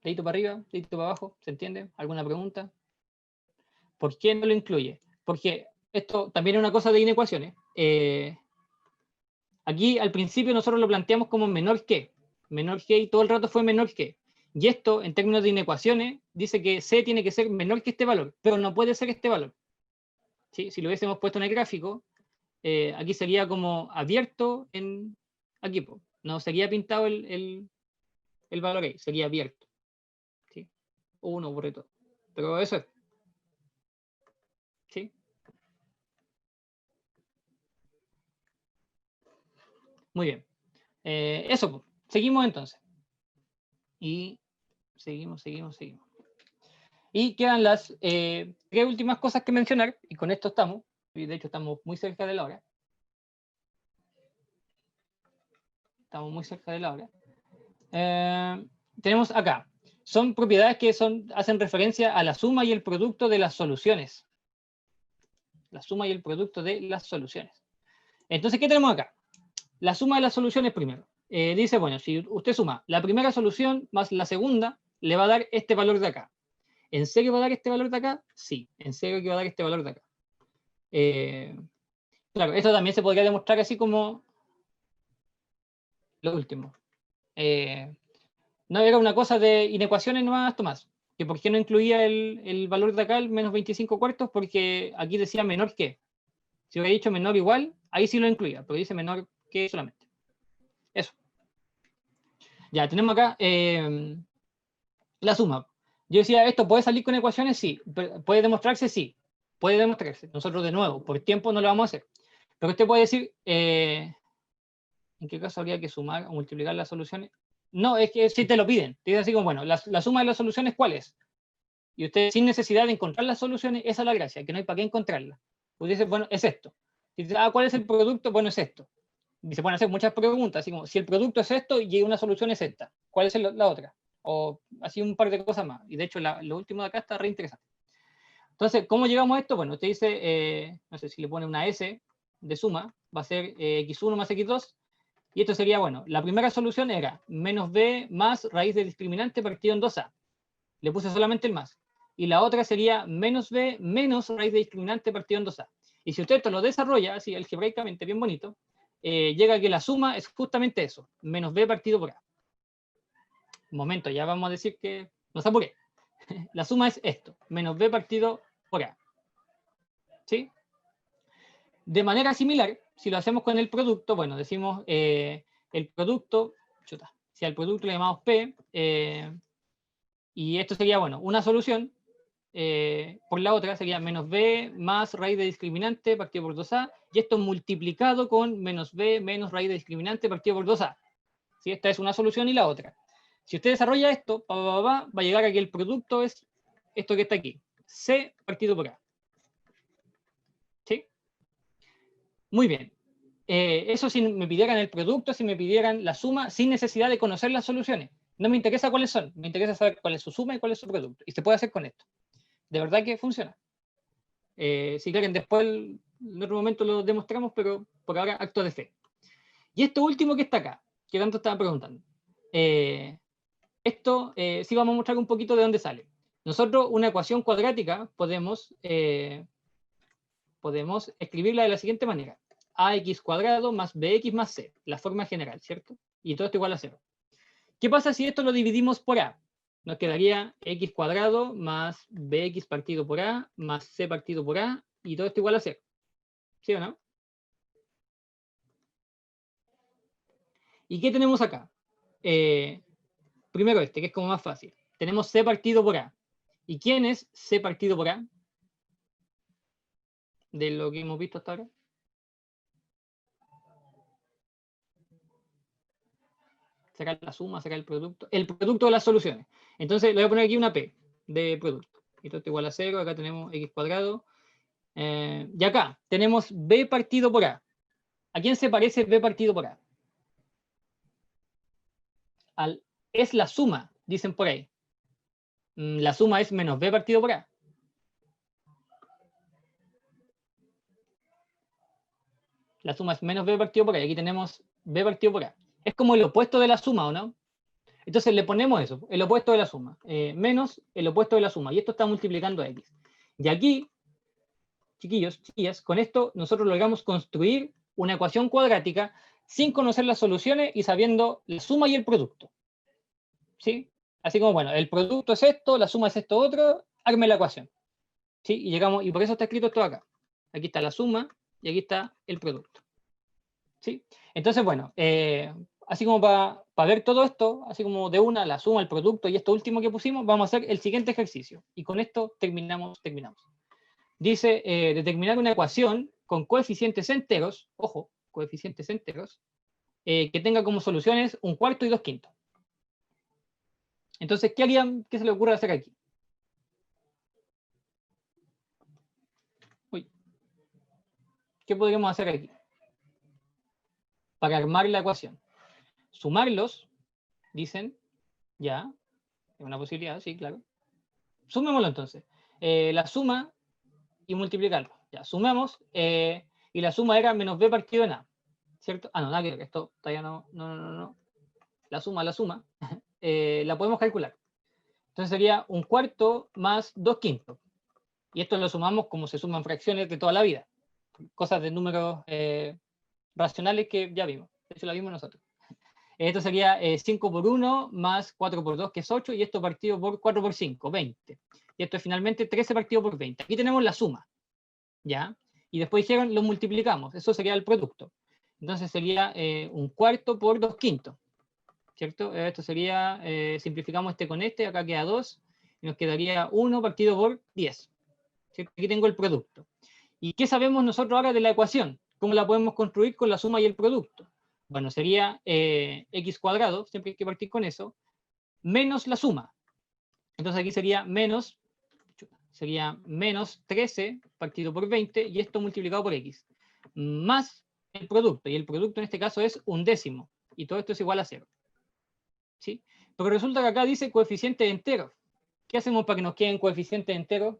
Dedito para arriba, dedito para abajo, ¿se entiende? ¿Alguna pregunta? ¿Por qué no lo incluye? Porque esto también es una cosa de inecuaciones. Aquí al principio nosotros lo planteamos como menor que y todo el rato fue menor que. Y esto, en términos de inecuaciones, dice que c tiene que ser menor que este valor, pero no puede ser este valor. ¿Sí? Si lo hubiésemos puesto en el gráfico, aquí sería como abierto en aquí, no sería pintado el valor ahí, sería abierto. ¿Sí? 1 por todo. Pero eso es. ¿Sí? Muy bien. Eso, seguimos entonces. Y seguimos. Y quedan las 3 últimas cosas que mencionar, y con esto estamos, y de hecho estamos muy cerca de la hora. Estamos muy cerca de la hora. Tenemos acá, son propiedades que hacen referencia a la suma y el producto de las soluciones. La suma y el producto de las soluciones. Entonces, ¿qué tenemos acá? La suma de las soluciones primero. Dice, bueno, si usted suma la primera solución más la segunda, le va a dar este valor de acá. ¿En serio va a dar este valor de acá? Sí, en serio que va a dar este valor de acá. Claro, esto también se podría demostrar así como lo último. No era una cosa de inecuaciones nomás, Tomás. Que por qué no incluía el valor de acá, el menos 25 cuartos, porque aquí decía menor que. Si hubiera dicho menor igual, ahí sí lo incluía, pero dice menor que solamente. Eso. Ya, tenemos acá la suma. Yo decía, ¿esto puede salir con ecuaciones? Sí. ¿Puede demostrarse? Sí. Puede demostrarse. Nosotros, de nuevo, por tiempo no lo vamos a hacer. Pero usted puede decir, ¿en qué caso habría que sumar o multiplicar las soluciones? No, es que si te lo piden. Te dicen así como, bueno, la suma de las soluciones, ¿cuál es? Y usted, sin necesidad de encontrar las soluciones, esa es la gracia, que no hay para qué encontrarla. Usted dice, bueno, es esto. Y dice, ¿cuál es el producto? Bueno, es esto. Y se pueden hacer muchas preguntas, así como, si el producto es esto y una solución es esta, ¿cuál es la otra? O así un par de cosas más. Y de hecho, lo último de acá está re interesante. Entonces, ¿cómo llegamos a esto? Bueno, usted dice, no sé, si le pone una S de suma, va a ser x1 más x2, y esto sería, bueno, la primera solución era menos b más raíz del discriminante partido en 2a. Le puse solamente el más. Y la otra sería menos b menos raíz de discriminante partido en 2a. Y si usted esto lo desarrolla, así algebraicamente bien bonito, llega a que la suma es justamente eso, menos b partido por a. Un momento, ya vamos a decir que nos apuré. La suma es esto, menos b partido por a. ¿Sí? De manera similar, si lo hacemos con el producto, bueno, decimos el producto, si al producto le llamamos P, y esto sería, bueno, una solución, por la otra sería menos b más raíz de discriminante partido por 2a, y esto multiplicado con menos b menos raíz de discriminante partido por 2a. ¿Sí? Esta es una solución y la otra. Si usted desarrolla esto, va a llegar a que el producto es esto que está aquí, c partido por a. ¿Sí? Muy bien. Eso si me pidieran el producto, si me pidieran la suma, sin necesidad de conocer las soluciones. No me interesa cuáles son, me interesa saber cuál es su suma y cuál es su producto. Y se puede hacer con esto. De verdad que funciona. Si quieren, después en otro momento lo demostramos, pero por ahora acto de fe. Y esto último que está acá, que tanto estaban preguntando. Esto sí vamos a mostrar un poquito de dónde sale. Nosotros una ecuación cuadrática podemos escribirla de la siguiente manera. Ax cuadrado más bx más c, la forma general, ¿cierto? Y todo esto igual a 0. ¿Qué pasa si esto lo dividimos por a? Nos quedaría x cuadrado más bx partido por a más c partido por a y todo esto igual a 0. ¿Sí o no? ¿Y qué tenemos acá? Primero que es como más fácil. Tenemos c partido por a. ¿Y quién es c partido por a? De lo que hemos visto hasta ahora. Sacar la suma, sacar el producto. El producto de las soluciones. Entonces le voy a poner aquí una p de producto. Esto es igual a 0. Acá tenemos x cuadrado. Y acá tenemos b partido por a. ¿A quién se parece b partido por a? Es la suma, dicen por ahí. La suma es menos b partido por a. La suma es menos b partido por a. Aquí tenemos b partido por a. Es como el opuesto de la suma, ¿o no? Entonces le ponemos eso, el opuesto de la suma. Menos el opuesto de la suma. Y esto está multiplicando a x. Y aquí, chiquillos, chiquillas, con esto nosotros logramos construir una ecuación cuadrática sin conocer las soluciones y sabiendo la suma y el producto. ¿Sí? Así como, bueno, el producto es esto, la suma es esto otro, arme la ecuación. ¿Sí? Y llegamos, y por eso está escrito esto acá. Aquí está la suma y aquí está el producto. ¿Sí? Entonces, bueno, así como para ver todo esto, así como de una, la suma, el producto y esto último que pusimos, vamos a hacer el siguiente ejercicio. Y con esto terminamos. Dice, determinar una ecuación con coeficientes enteros, ojo, coeficientes enteros, que tenga como soluciones 1/4 y 2/5. Entonces, ¿qué harían? ¿Qué se le ocurre hacer aquí? Uy. ¿Qué podríamos hacer aquí? Para armar la ecuación. Sumarlos, dicen, ya, es una posibilidad, sí, claro. Sumémoslo entonces. La suma y multiplicarlo. Ya, sumamos, y la suma era menos b partido en a, ¿cierto? Ah, no, nada que ver, esto todavía no. La suma, la podemos calcular. Entonces sería 1/4 más 2/5. Y esto lo sumamos como se suman fracciones de toda la vida. Cosas de números racionales que ya vimos. De hecho, la vimos nosotros. Esto sería 5 por 1 más 4 por 2, que es 8, y esto partido por 4 por 5, 20. Y esto es finalmente 13 partido por 20. Aquí tenemos la suma, ¿ya? Y después dijeron, lo multiplicamos. Eso sería el producto. Entonces sería 1/4 por 2/5. ¿Cierto? Esto sería, simplificamos este con este, acá queda 2, y nos quedaría 1 partido por 10. ¿Cierto? Aquí tengo el producto. ¿Y qué sabemos nosotros ahora de la ecuación? ¿Cómo la podemos construir con la suma y el producto? Bueno, sería x cuadrado, siempre hay que partir con eso, menos la suma. Entonces aquí sería menos 13 partido por 20, y esto multiplicado por x, más el producto, y el producto en este caso es 1/10, y todo esto es igual a 0. ¿Sí? Pero resulta que acá dice coeficiente entero. ¿Qué hacemos para que nos queden coeficientes enteros?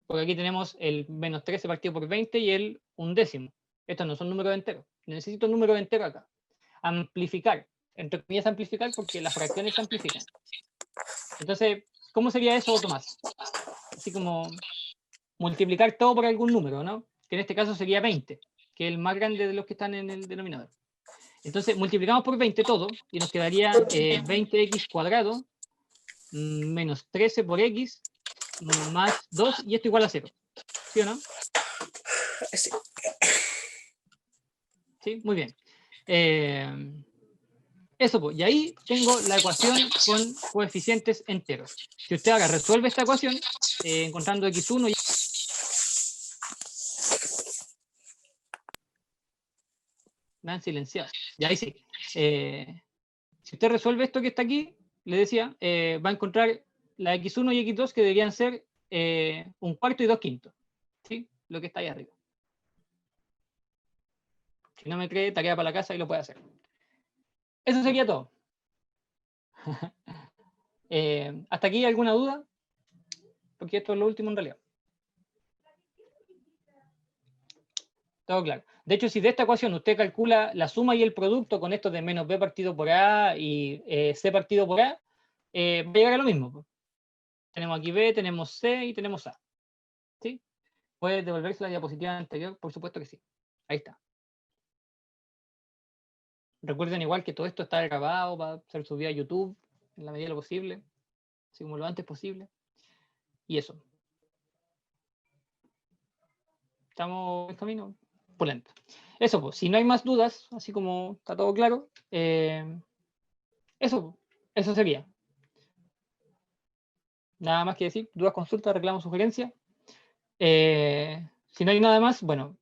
Porque aquí tenemos el menos 13 partido por 20 y el 1/10. Estos no son números enteros. Necesito un número entero acá. Amplificar. Entre comillas amplificar porque las fracciones se amplifican. Entonces, ¿cómo sería eso, Tomás? Así como multiplicar todo por algún número, ¿no? Que en este caso sería 20, que es el más grande de los que están en el denominador. Entonces, multiplicamos por 20 todo y nos quedaría 20x cuadrado menos 13 por x más 2, y esto igual a 0. ¿Sí o no? Sí. ¿Sí? Muy bien. Eso, pues. Y ahí tengo la ecuación con coeficientes enteros. Si usted ahora resuelve esta ecuación, encontrando x1 y... Me han silenciado. Y ahí sí. Si usted resuelve esto que está aquí, le decía, va a encontrar la x1 y x2 que deberían ser 1/4 y 2/5. ¿Sí? Lo que está ahí arriba. Si no me cree, tarea para la casa y lo puede hacer. Eso sería todo. ¿Hasta aquí alguna duda? Porque esto es lo último en realidad. Todo claro. De hecho, si de esta ecuación usted calcula la suma y el producto con esto de menos b partido por a y c partido por a, va a llegar a lo mismo. Pues. Tenemos aquí b, tenemos c y tenemos a. ¿Sí? ¿Puede devolverse la diapositiva anterior? Por supuesto que sí. Ahí está. Recuerden igual que todo esto está grabado para ser subido a YouTube en la medida de lo posible, así como lo antes posible. Y eso. Estamos en camino. Pulento. Eso, pues, si no hay más dudas, así como está todo claro, eso sería. Nada más que decir, dudas, consultas, reclamos, sugerencias. Si no hay nada más, bueno,